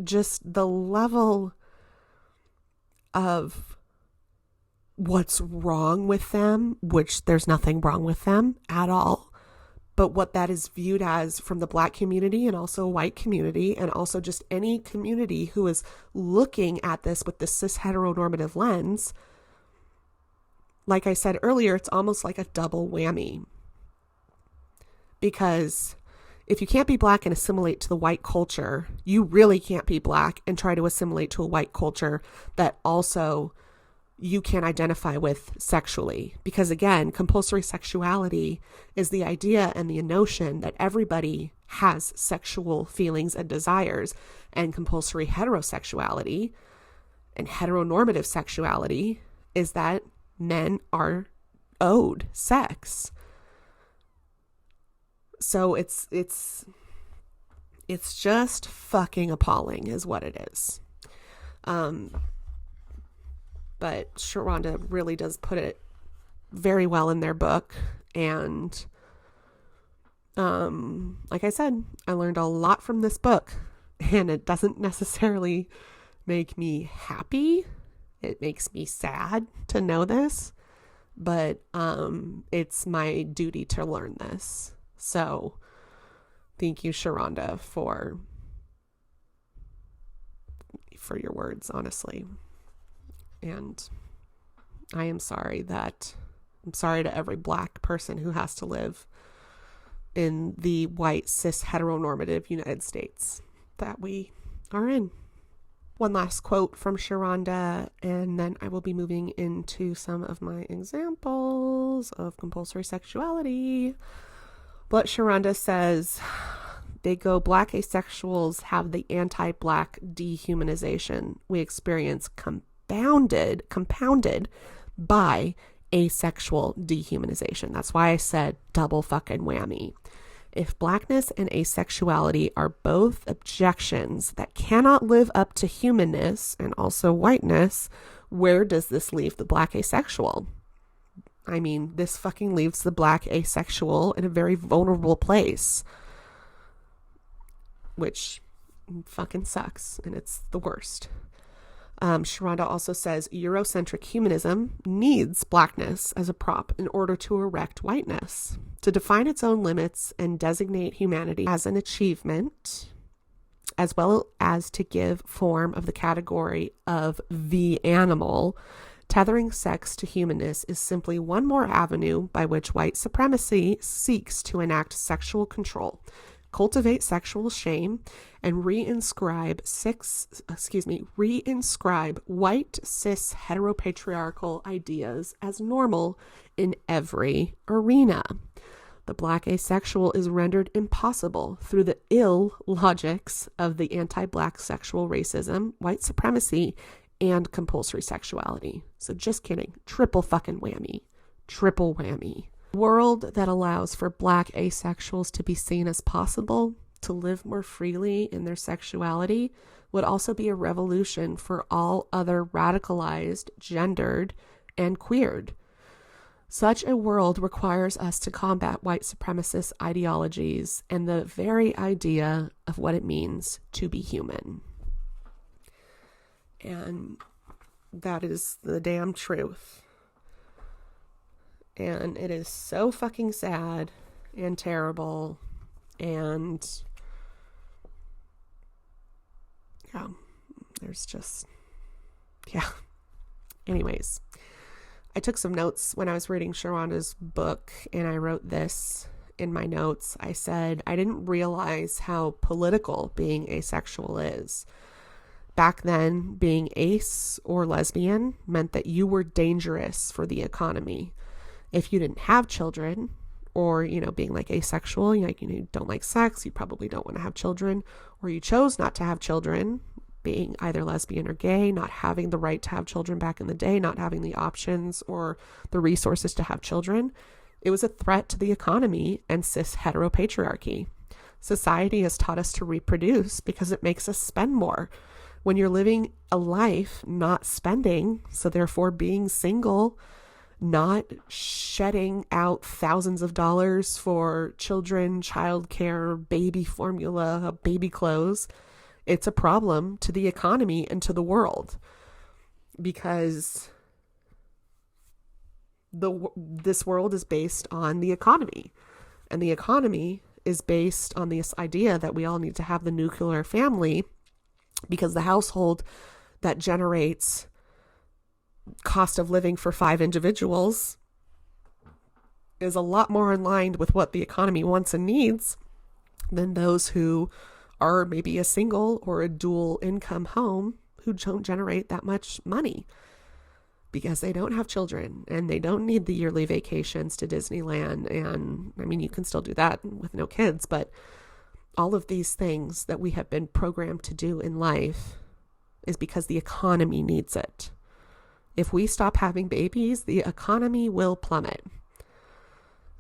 just the level of what's wrong with them, which there's nothing wrong with them at all, but what that is viewed as from the Black community and also white community, and also just any community who is looking at this with the cis heteronormative lens. Like I said earlier, it's almost like a double whammy, because if you can't be Black and assimilate to the white culture, you really can't be Black and try to assimilate to a white culture that also you can identify with sexually. Because again, compulsory sexuality is the idea and the notion that everybody has sexual feelings and desires, and compulsory heterosexuality and heteronormative sexuality is that men are owed sex. So it's just fucking appalling is what it is. But Sharonda really does put it very well in their book. And like I said, I learned a lot from this book, and it doesn't necessarily make me happy. It makes me sad to know this, but it's my duty to learn this. So thank you, Sharonda, for your words, honestly. And I'm sorry to every Black person who has to live in the white cis heteronormative United States that we are in. one last quote from Sharonda, and then I will be moving into some of my examples of compulsory sexuality. But Sharonda says, they go, Black asexuals have the anti-Black dehumanization we experience compounded by asexual dehumanization. That's why I said double fucking whammy. If Blackness and asexuality are both objections that cannot live up to humanness and also whiteness, where does this leave the Black asexual? I mean, this fucking leaves the Black asexual in a very vulnerable place, which fucking sucks, and it's the worst. Sharonda also says Eurocentric humanism needs Blackness as a prop in order to erect whiteness, to define its own limits and designate humanity as an achievement, as well as to give form of the category of the animal. Tethering sex to humanness is simply one more avenue by which white supremacy seeks to enact sexual control, cultivate sexual shame, and reinscribe white cis heteropatriarchal ideas as normal in every arena. The Black asexual is rendered impossible through the ill logics of the anti-Black sexual racism, white supremacy, and compulsory sexuality. So just kidding. Triple fucking whammy. Triple whammy. World that allows for Black asexuals to be seen as possible, to live more freely in their sexuality, would also be a revolution for all other radicalized, gendered, and queered. Such a world requires us to combat white supremacist ideologies and the very idea of what it means to be human. And that is the damn truth. And it is so fucking sad and terrible. And yeah, there's just, yeah. Anyways, I took some notes when I was reading Sharonda's book, and I wrote this in my notes. I said, I didn't realize how political being asexual is. Back then, being ace or lesbian meant that you were dangerous for the economy. If you didn't have children, or, being like asexual, you don't like sex, you probably don't want to have children, or you chose not to have children, being either lesbian or gay, not having the right to have children back in the day, not having the options or the resources to have children, it was a threat to the economy and cis heteropatriarchy. Society has taught us to reproduce because it makes us spend more. When you're living a life not spending, so therefore being single, not shedding out thousands of dollars for children, childcare, baby formula, baby clothes, it's a problem to the economy and to the world, because this world is based on the economy, and the economy is based on this idea that we all need to have the nuclear family, because the household that generates cost of living for 5 individuals is a lot more in line with what the economy wants and needs than those who are maybe a single or a dual income home who don't generate that much money because they don't have children and they don't need the yearly vacations to Disneyland. And I mean, you can still do that with no kids, but all of these things that we have been programmed to do in life is because the economy needs it. If we stop having babies, the economy will plummet.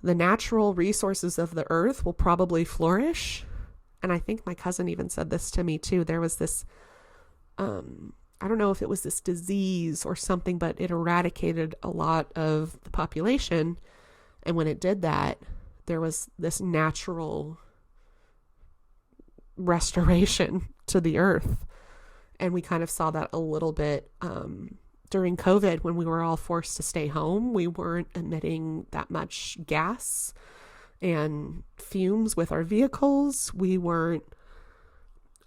The natural resources of the earth will probably flourish. And I think my cousin even said this to me too. There was this, I don't know if it was this disease or something, but it eradicated a lot of the population. And when it did that, there was this natural restoration to the earth. And we kind of saw that a little bit during COVID, when we were all forced to stay home. We weren't emitting that much gas and fumes with our vehicles. We weren't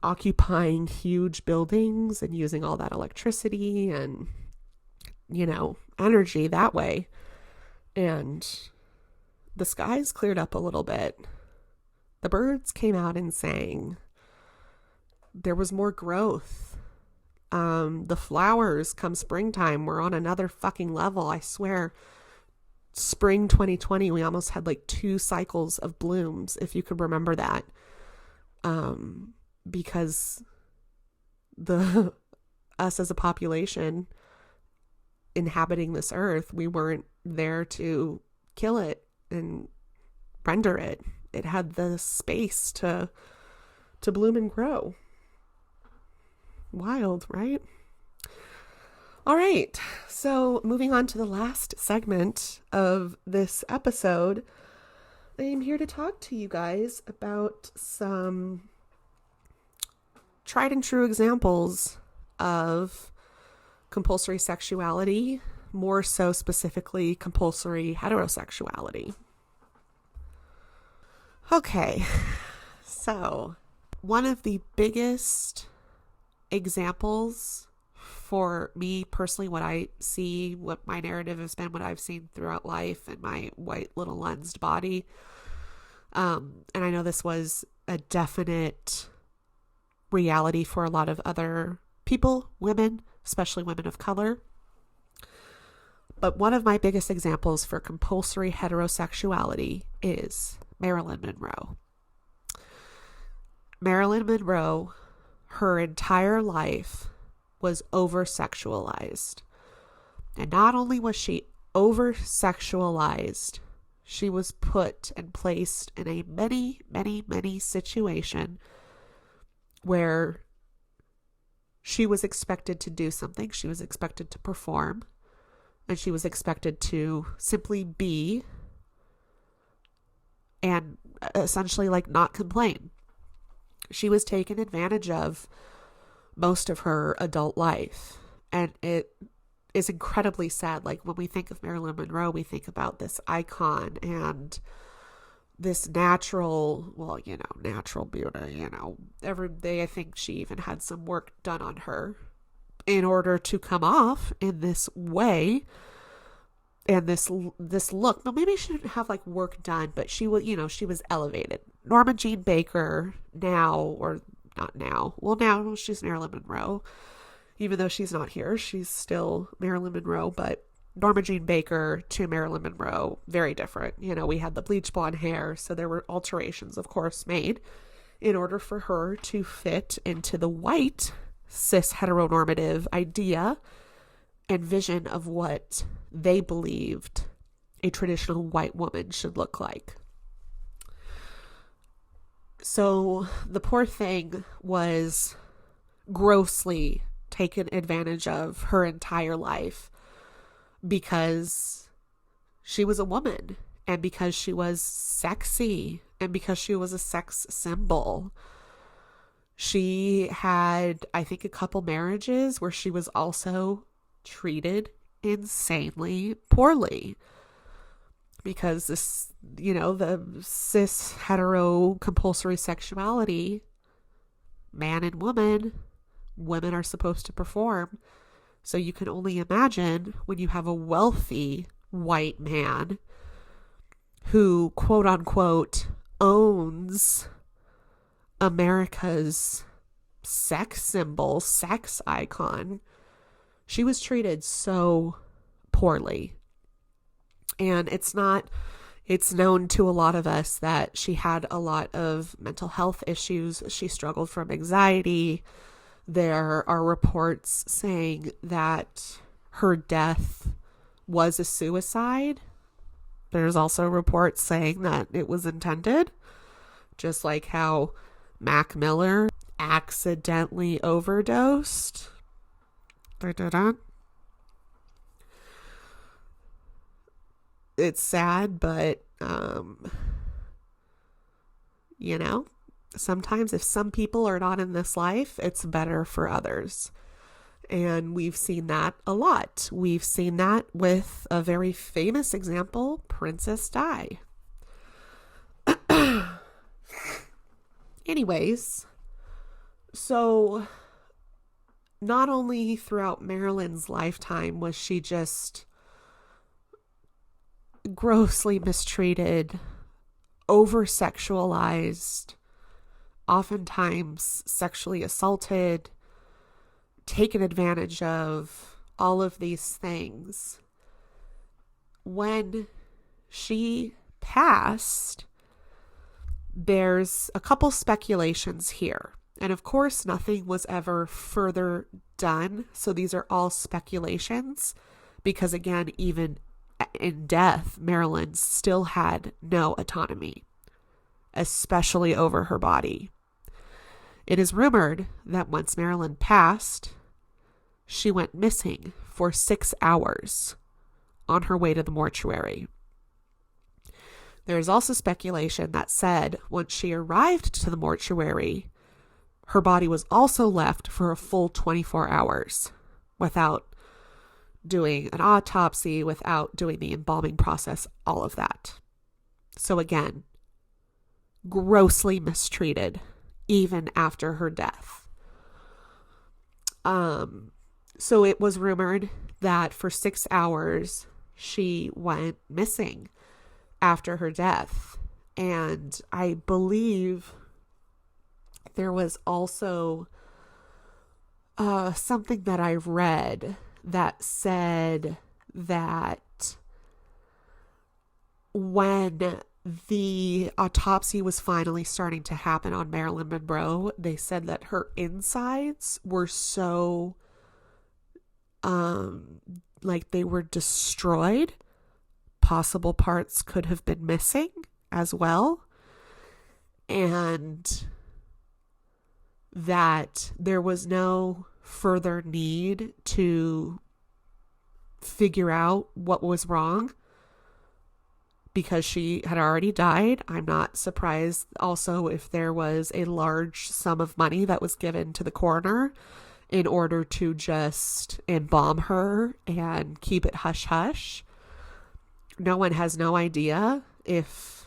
occupying huge buildings and using all that electricity and, energy that way. And the skies cleared up a little bit. The birds came out and sang. There was more growth. The flowers come springtime, we're on another fucking level. I swear, spring 2020, we almost had like 2 cycles of blooms, if you could remember that. Because us as a population inhabiting this earth, we weren't there to kill it and render it. It had the space to bloom and grow. Wild, right? All right. So moving on to the last segment of this episode, I am here to talk to you guys about some tried and true examples of compulsory sexuality, more so specifically compulsory heterosexuality. Okay, so one of the biggest examples for me personally, what I see, what my narrative has been, what I've seen throughout life in my white little lensed body, and I know this was a definite reality for a lot of other people, women, especially women of color. But one of my biggest examples for compulsory heterosexuality is Marilyn Monroe. Marilyn Monroe, her entire life was over-sexualized. And not only was she over-sexualized, she was put and placed in a many situation where she was expected to do something, she was expected to perform, and she was expected to simply be and essentially like not complain. She was taken advantage of most of her adult life, and it is incredibly sad. Like when we think of Marilyn Monroe, we think about this icon and this natural beauty, every day. I think she even had some work done on her in order to come off in this way and this look. But maybe she didn't have like work done, but she was, she was elevated. Norma Jean Baker now, or not now, well, now she's Marilyn Monroe, even though she's not here, she's still Marilyn Monroe. But Norma Jean Baker to Marilyn Monroe, very different. We had the bleach blonde hair, so there were alterations, of course, made in order for her to fit into the white cis heteronormative idea and vision of what they believed a traditional white woman should look like. So the poor thing was grossly taken advantage of her entire life because she was a woman and because she was sexy and because she was a sex symbol. She had, I think, a couple marriages where she was also treated insanely poorly because this, the cis hetero compulsory sexuality, man and woman are supposed to perform. So you can only imagine when you have a wealthy white man who, quote unquote, owns America's sex symbol, sex icon. She was treated so poorly. And it's known to a lot of us that she had a lot of mental health issues. She struggled from anxiety. There are reports saying that her death was a suicide. There's also reports saying that it was intended, just like how Mac Miller accidentally overdosed. It's sad, but sometimes if some people are not in this life, it's better for others. And we've seen that a lot. We've seen that with a very famous example, Princess Di. Anyways, so not only throughout Marilyn's lifetime was she just grossly mistreated, over-sexualized, oftentimes sexually assaulted, taken advantage of, all of these things. When she passed, there's a couple speculations here. And of course, nothing was ever further done. So these are all speculations because, again, even in death, Marilyn still had no autonomy, especially over her body. It is rumored that once Marilyn passed, she went missing for 6 hours on her way to the mortuary. There is also speculation that said once she arrived to the mortuary, her body was also left for a full 24 hours without doing an autopsy, without doing the embalming process, all of that. So again, grossly mistreated even after her death. So it was rumored that for 6 hours she went missing after her death. And I believe there was also something that I read that said that when the autopsy was finally starting to happen on Marilyn Monroe, they said that her insides were so like they were destroyed. Possible parts could have been missing as well. And that there was no further need to figure out what was wrong because she had already died. I'm not surprised also if there was a large sum of money that was given to the coroner in order to just embalm her and keep it hush hush. No one has no idea if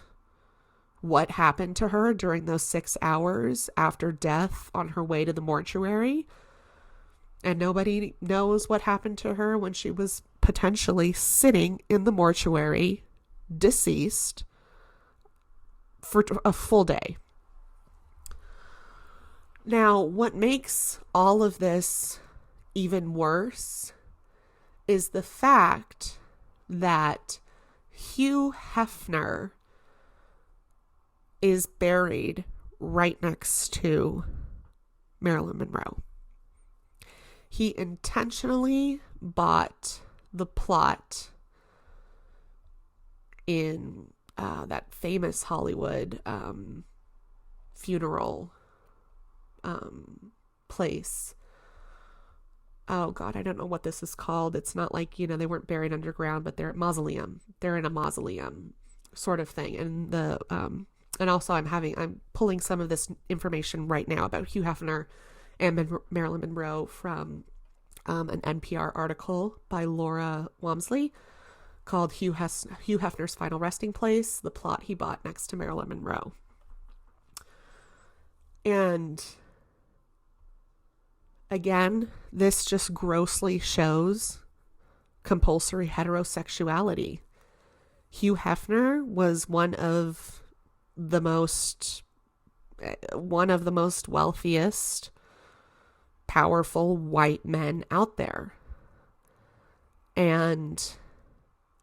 what happened to her during those 6 hours after death on her way to the mortuary. And nobody knows what happened to her when she was potentially sitting in the mortuary, deceased, for a full day. Now, what makes all of this even worse is the fact that Hugh Hefner is buried right next to Marilyn Monroe. He intentionally bought the plot in that famous Hollywood funeral place. Oh God, I don't know what this is called. It's not like, they weren't buried underground, but they're at mausoleum. They're in a mausoleum sort of thing. And and also I'm pulling some of this information right now about Hugh Hefner and Marilyn Monroe from an NPR article by Laura Walmsley called Hugh Hefner's Final Resting Place, the plot he bought next to Marilyn Monroe. And again, this just grossly shows compulsory heterosexuality. Hugh Hefner was one of the most wealthiest, powerful white men out there. And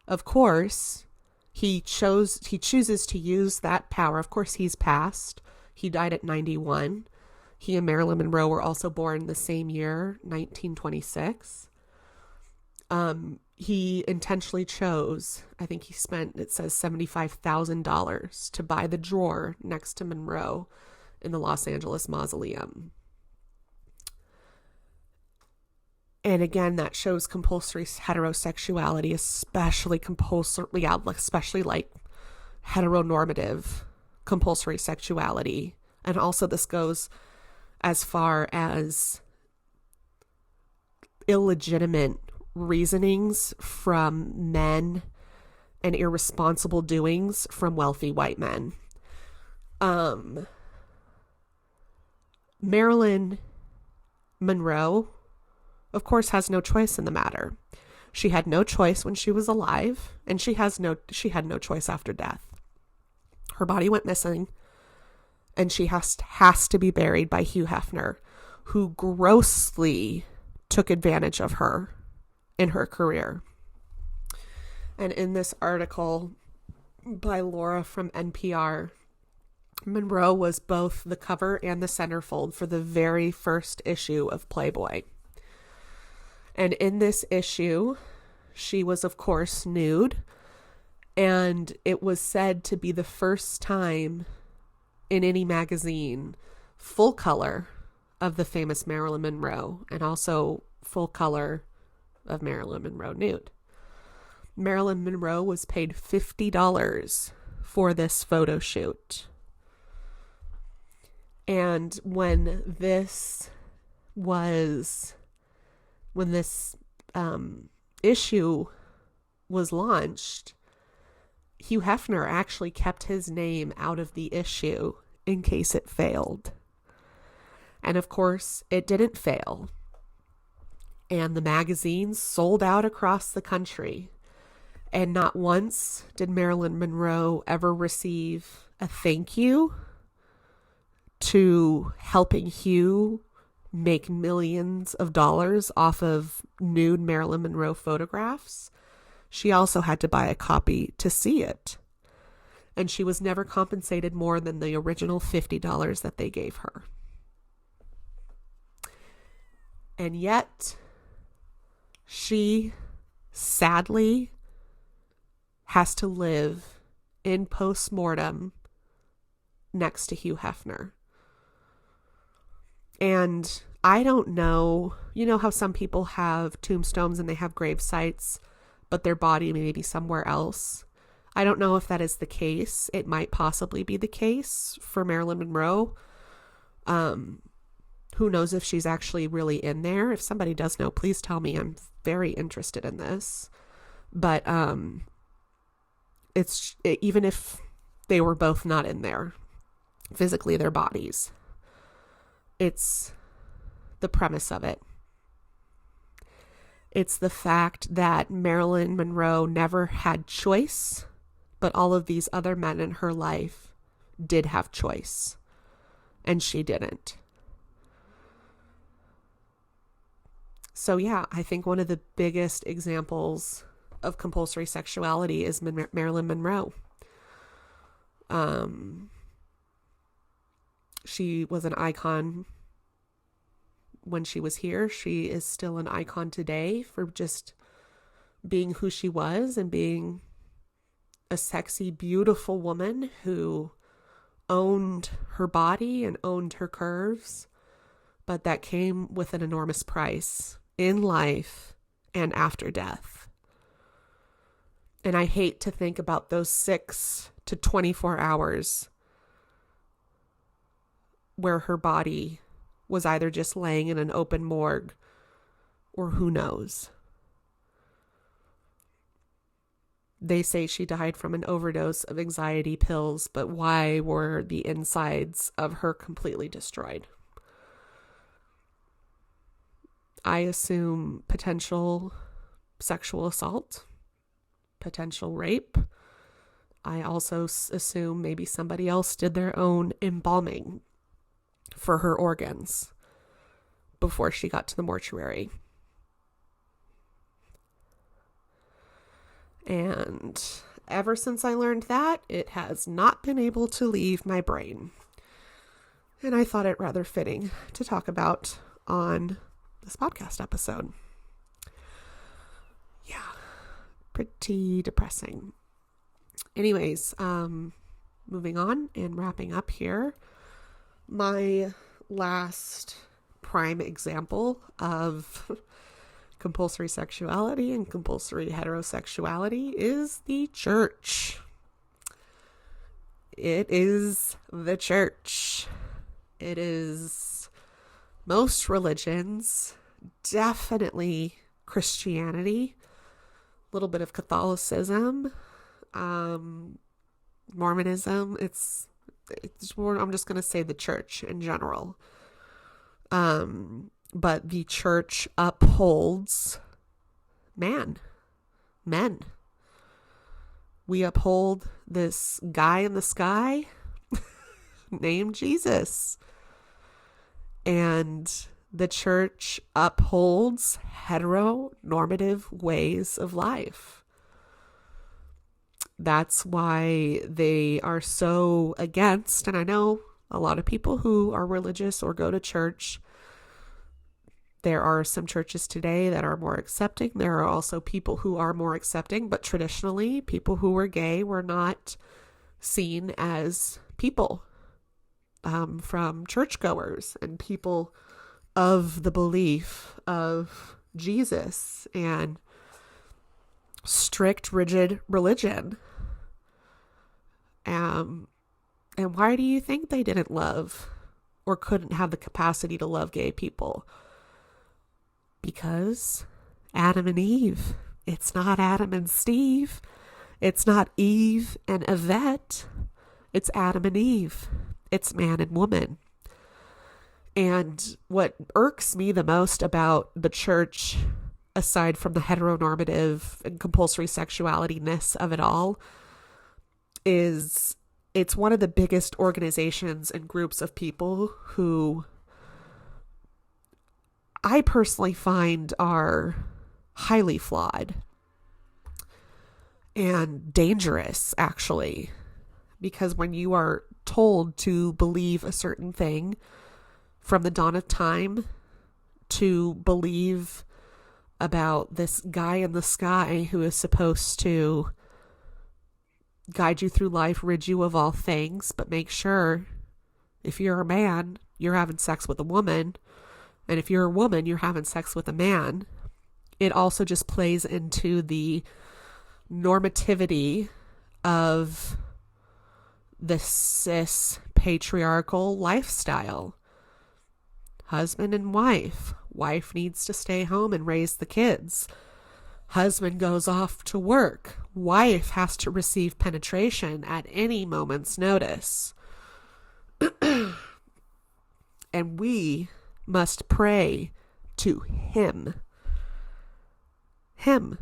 of course, he chooses to use that power. Of course, he's passed. He died at 91. He and Marilyn Monroe were also born the same year, 1926. He intentionally chose, I think he spent, it says $75,000 to buy the drawer next to Monroe in the Los Angeles Mausoleum. And again, that shows compulsory heterosexuality, especially like heteronormative compulsory sexuality. And also this goes as far as illegitimate reasonings from men and irresponsible doings from wealthy white men. Marilyn Monroe, of course, has no choice in the matter. She had no choice when she was alive, and she had no choice after death. Her body went missing, and she has to be buried by Hugh Hefner, who grossly took advantage of her in her career. And in this article by Laura from NPR, Monroe was both the cover and the centerfold for the very first issue of Playboy. And in this issue, she was, of course, nude. And it was said to be the first time in any magazine, full color of the famous Marilyn Monroe, and also full color of Marilyn Monroe nude. Marilyn Monroe was paid $50 for this photo shoot. And when this issue was launched, Hugh Hefner actually kept his name out of the issue in case it failed. And of course, it didn't fail. And the magazines sold out across the country. And not once did Marilyn Monroe ever receive a thank you to helping Hugh make millions of dollars off of nude Marilyn Monroe photographs. She also had to buy a copy to see it. And she was never compensated more than the original $50 that they gave her. And yet, she sadly has to live in postmortem next to Hugh Hefner. And I don't know, you know how some people have tombstones and they have grave sites, but their body may be somewhere else. I don't know if that is the case. It might possibly be the case for Marilyn Monroe. Who knows if she's actually really in there? If somebody does know, please tell me. I'm very interested in this. But even if they were both not in there, physically their bodies, it's the premise of it. It's the fact that Marilyn Monroe never had choice, but all of these other men in her life did have choice, and she didn't. So yeah, I think one of the biggest examples of compulsory sexuality is Marilyn Monroe. She was an icon when she was here. She is still an icon today for just being who she was and being a sexy, beautiful woman who owned her body and owned her curves, but that came with an enormous price in life and after death. And I hate to think about those 6 to 24 hours where her body was either just laying in an open morgue or who knows. They say she died from an overdose of anxiety pills, but why were the insides of her completely destroyed? I assume potential sexual assault, potential rape. I also assume maybe somebody else did their own embalming for her organs before she got to the mortuary. And ever since I learned that, it has not been able to leave my brain. And I thought it rather fitting to talk about on this podcast episode. Yeah, pretty depressing. Anyways, moving on and wrapping up here. My last prime example of compulsory sexuality and compulsory heterosexuality is the church. It is the church. It is most religions, definitely Christianity, a little bit of Catholicism, Mormonism. It's more, I'm just going to say the church in general. But the church upholds men. We uphold this guy in the sky named Jesus. And the church upholds heteronormative ways of life. That's why they are so against, and I know a lot of people who are religious or go to church. There are some churches today that are more accepting. There are also people who are more accepting, but traditionally, people who were gay were not seen as people from churchgoers and people of the belief of Jesus and strict, rigid religion. And why do you think they didn't love or couldn't have the capacity to love gay people? Because Adam and Eve. It's not Adam and Steve. It's not Eve and Yvette. It's Adam and Eve. It's man and woman. And what irks me the most about the church, aside from the heteronormative and compulsory sexuality-ness of it all, is it's one of the biggest organizations and groups of people who I personally find are highly flawed and dangerous, actually, because when you are told to believe a certain thing from the dawn of time, to believe about this guy in the sky who is supposed to guide you through life, rid you of all things, but make sure if you're a man, you're having sex with a woman, and if you're a woman, you're having sex with a man. It also just plays into the normativity of the cis patriarchal lifestyle. Husband and wife. Wife needs to stay home and raise the kids. Husband goes off to work. Wife has to receive penetration at any moment's notice. And we must pray to him. Him.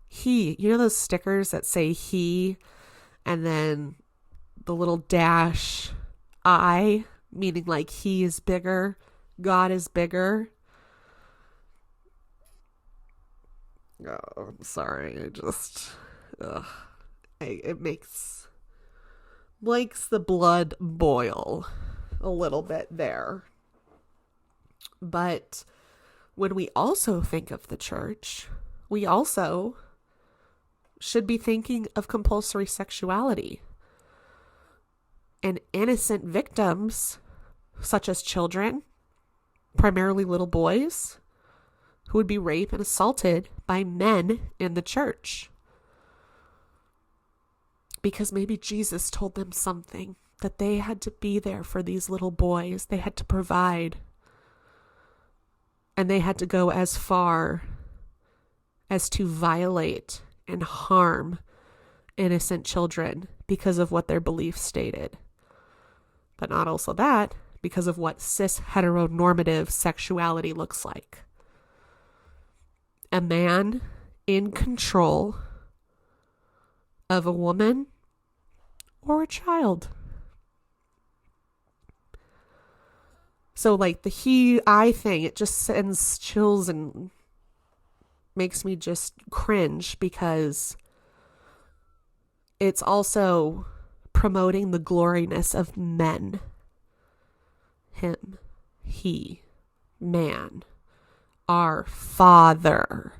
He. You know those stickers that say he and then the little dash I, meaning like he is bigger, God is bigger? Oh, I'm sorry. It makes the blood boil a little bit there. But when we also think of the church, we also should be thinking of compulsory sexuality and innocent victims, such as children, primarily little boys, who would be raped and assaulted by men in the church. Because maybe Jesus told them something, that they had to be there for these little boys. They had to provide. And they had to go as far as to violate and harm innocent children because of what their beliefs stated. But not also that, because of what cis heteronormative sexuality looks like. A man in control of a woman or a child. So like the he-I thing, it just sends chills and makes me just cringe, because it's also promoting the gloriness of men. Him, he, man, our Father.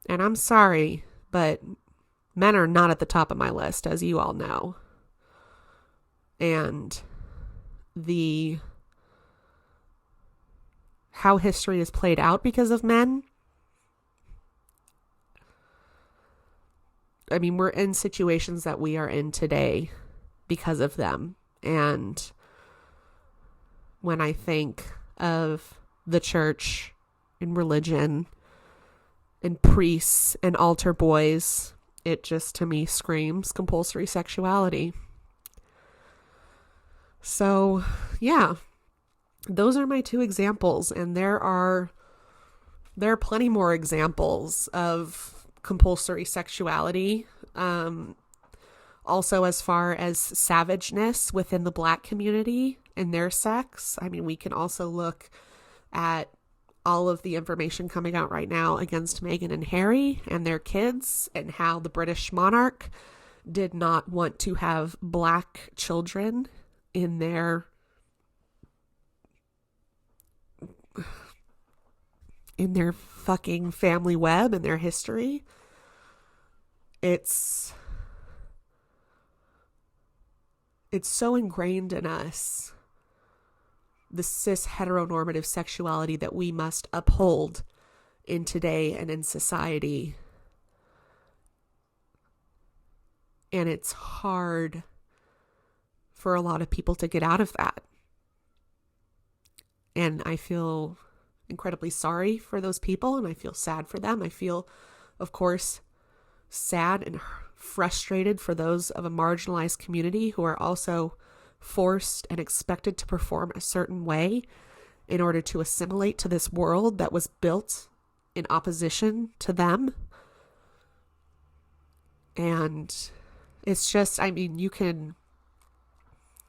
And I'm sorry, but men are not at the top of my list, as you all know. And how history is played out because of men. I mean, we're in situations that we are in today because of them. And when I think of the church and religion and priests and altar boys, it just to me screams compulsory sexuality. So, yeah, those are my two examples, and there are plenty more examples of compulsory sexuality. Also, as far as savageness within the Black community and their sex, I mean, we can also look at all of the information coming out right now against Meghan and Harry and their kids, and how the British monarch did not want to have Black children in their fucking family web and their history. It's so ingrained in us, the cis heteronormative sexuality that we must uphold in today and in society. And it's hard for a lot of people to get out of that. And I feel incredibly sorry for those people, and I feel sad for them. I feel, of course, sad and frustrated for those of a marginalized community who are also forced and expected to perform a certain way in order to assimilate to this world that was built in opposition to them. And it's just, I mean, you can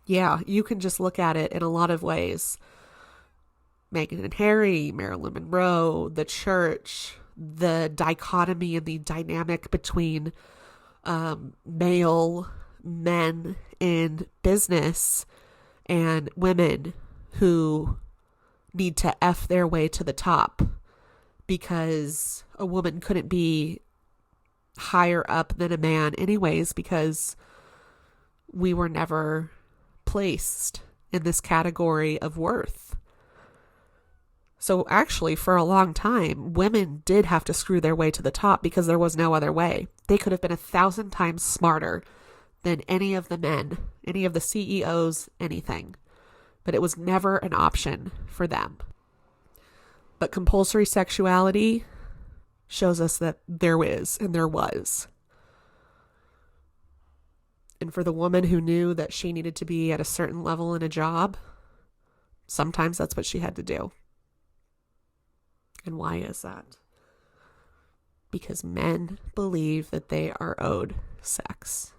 just look at it in a lot of ways. Meghan and Harry, Marilyn Monroe, the church, the dichotomy and the dynamic between male men in business and women who need to F their way to the top because a woman couldn't be higher up than a man anyways, because we were never placed in this category of worth. So actually, for a long time, women did have to screw their way to the top because there was no other way. They could have been 1,000 times smarter than any of the men, any of the CEOs, anything. But it was never an option for them. But compulsory sexuality shows us that there is and there was. And for the woman who knew that she needed to be at a certain level in a job, sometimes that's what she had to do. And why is that? Because men believe that they are owed sex.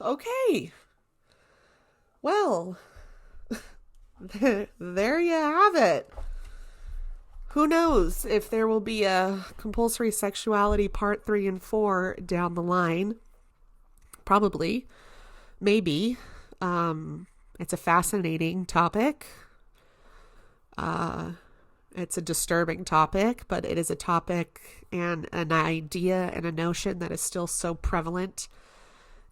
Okay. Well, there you have it. Who knows if there will be a compulsory sexuality part 3 and 4 down the line. Probably. Maybe. It's a fascinating topic. It's a disturbing topic, but it is a topic and an idea and a notion that is still so prevalent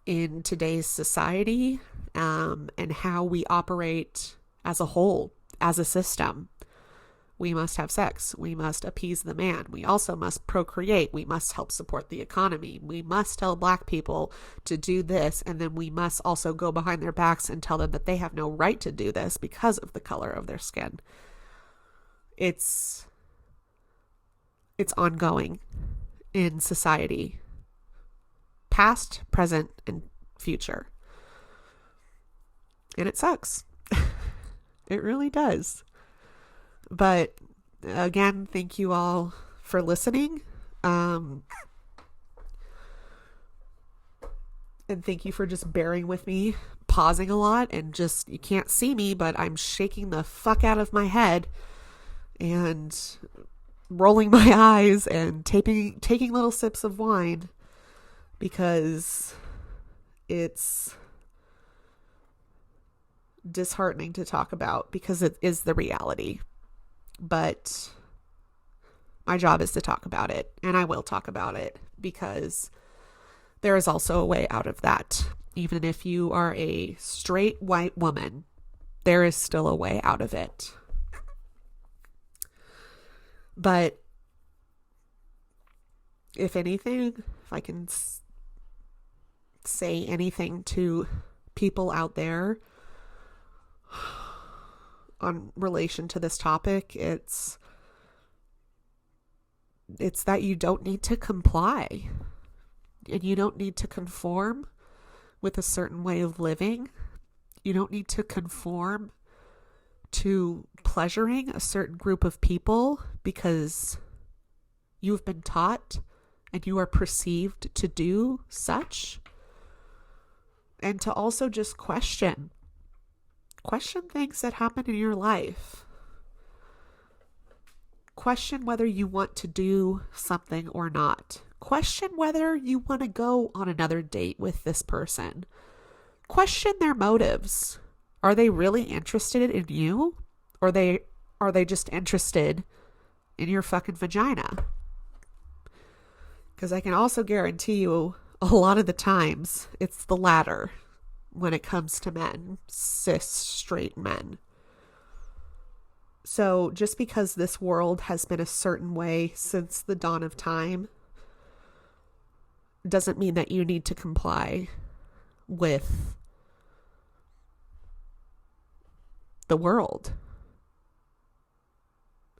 in today's society, and how we operate as a whole, as a system. We must have sex. We must appease the man. We also must procreate. We must help support the economy. We must tell Black people to do this. And then we must also go behind their backs and tell them that they have no right to do this because of the color of their skin. It's ongoing in society. Past, present, and future. And it sucks. It really does. But again, thank you all for listening. And thank you for just bearing with me, pausing a lot, and just, you can't see me, but I'm shaking the fuck out of my head and rolling my eyes and taking little sips of wine, because it's disheartening to talk about, because it is the reality. But my job is to talk about it, and I will talk about it, because there is also a way out of that. Even if you are a straight white woman, there is still a way out of it. But if anything, if I can say anything to people out there on relation to this topic, it's that you don't need to comply, and you don't need to conform with a certain way of living. You don't need to conform to pleasuring a certain group of people because you've been taught and you are perceived to do such. And to also just question things that happen in your life. Question whether you want to do something or not. Question whether you want to go on another date with this person. Question their motives. Are they really interested in you? Or are they just interested in your fucking vagina? Because I can also guarantee you a lot of the times it's the latter when it comes to men, cis, straight men. So just because this world has been a certain way since the dawn of time doesn't mean that you need to comply with the world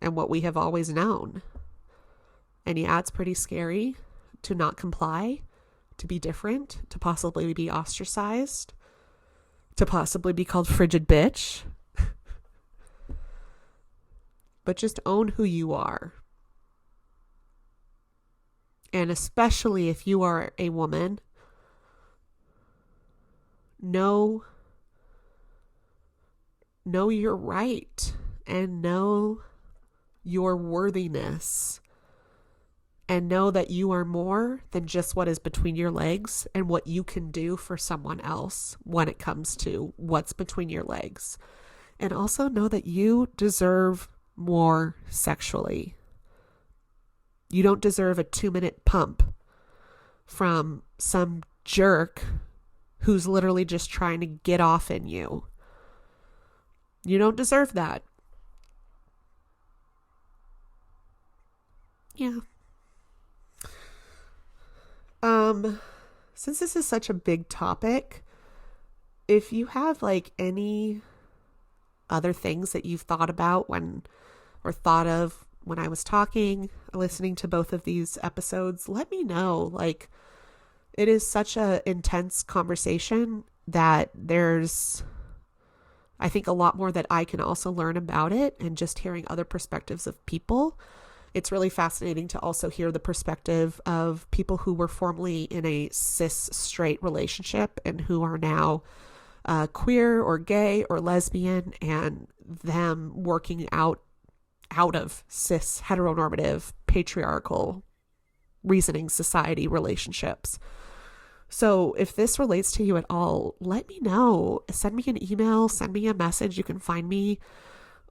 and what we have always known. And yeah, it's pretty scary to not comply, to be different, to possibly be ostracized, to possibly be called frigid bitch. But just own who you are. And especially if you are a woman, know your right and know your worthiness. And know that you are more than just what is between your legs and what you can do for someone else when it comes to what's between your legs. And also know that you deserve more sexually. You don't deserve a 2-minute pump from some jerk who's literally just trying to get off in you. You don't deserve that. Yeah. Since this is such a big topic, if you have like any other things that you've thought about or thought of when I was talking, listening to both of these episodes, let me know. Like, it is such a intense conversation that there's, I think, a lot more that I can also learn about it, and just hearing other perspectives of people. It's really fascinating to also hear the perspective of people who were formerly in a cis straight relationship and who are now queer or gay or lesbian, and them working out of cis heteronormative patriarchal reasoning society relationships. So if this relates to you at all, let me know. Send me an email, send me a message. You can find me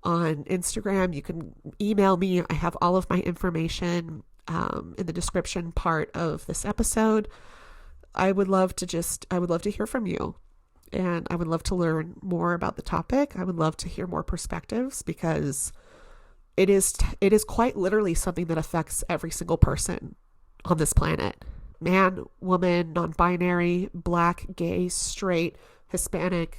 on Instagram. You can email me. I have all of my information in the description part of this episode. I would love to hear from you, and I would love to learn more about the topic. I would love to hear more perspectives, because it is quite literally something that affects every single person on this planet. Man, woman, non-binary, black, gay, straight, Hispanic.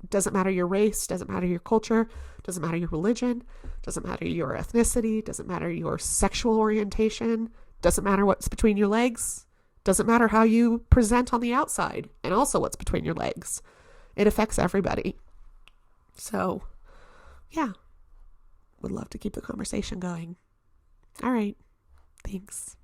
Doesn't matter your race, doesn't matter your culture, doesn't matter your religion, doesn't matter your ethnicity, doesn't matter your sexual orientation, doesn't matter what's between your legs, doesn't matter how you present on the outside, and also what's between your legs. It affects everybody. So, yeah, would love to keep the conversation going. All right, thanks.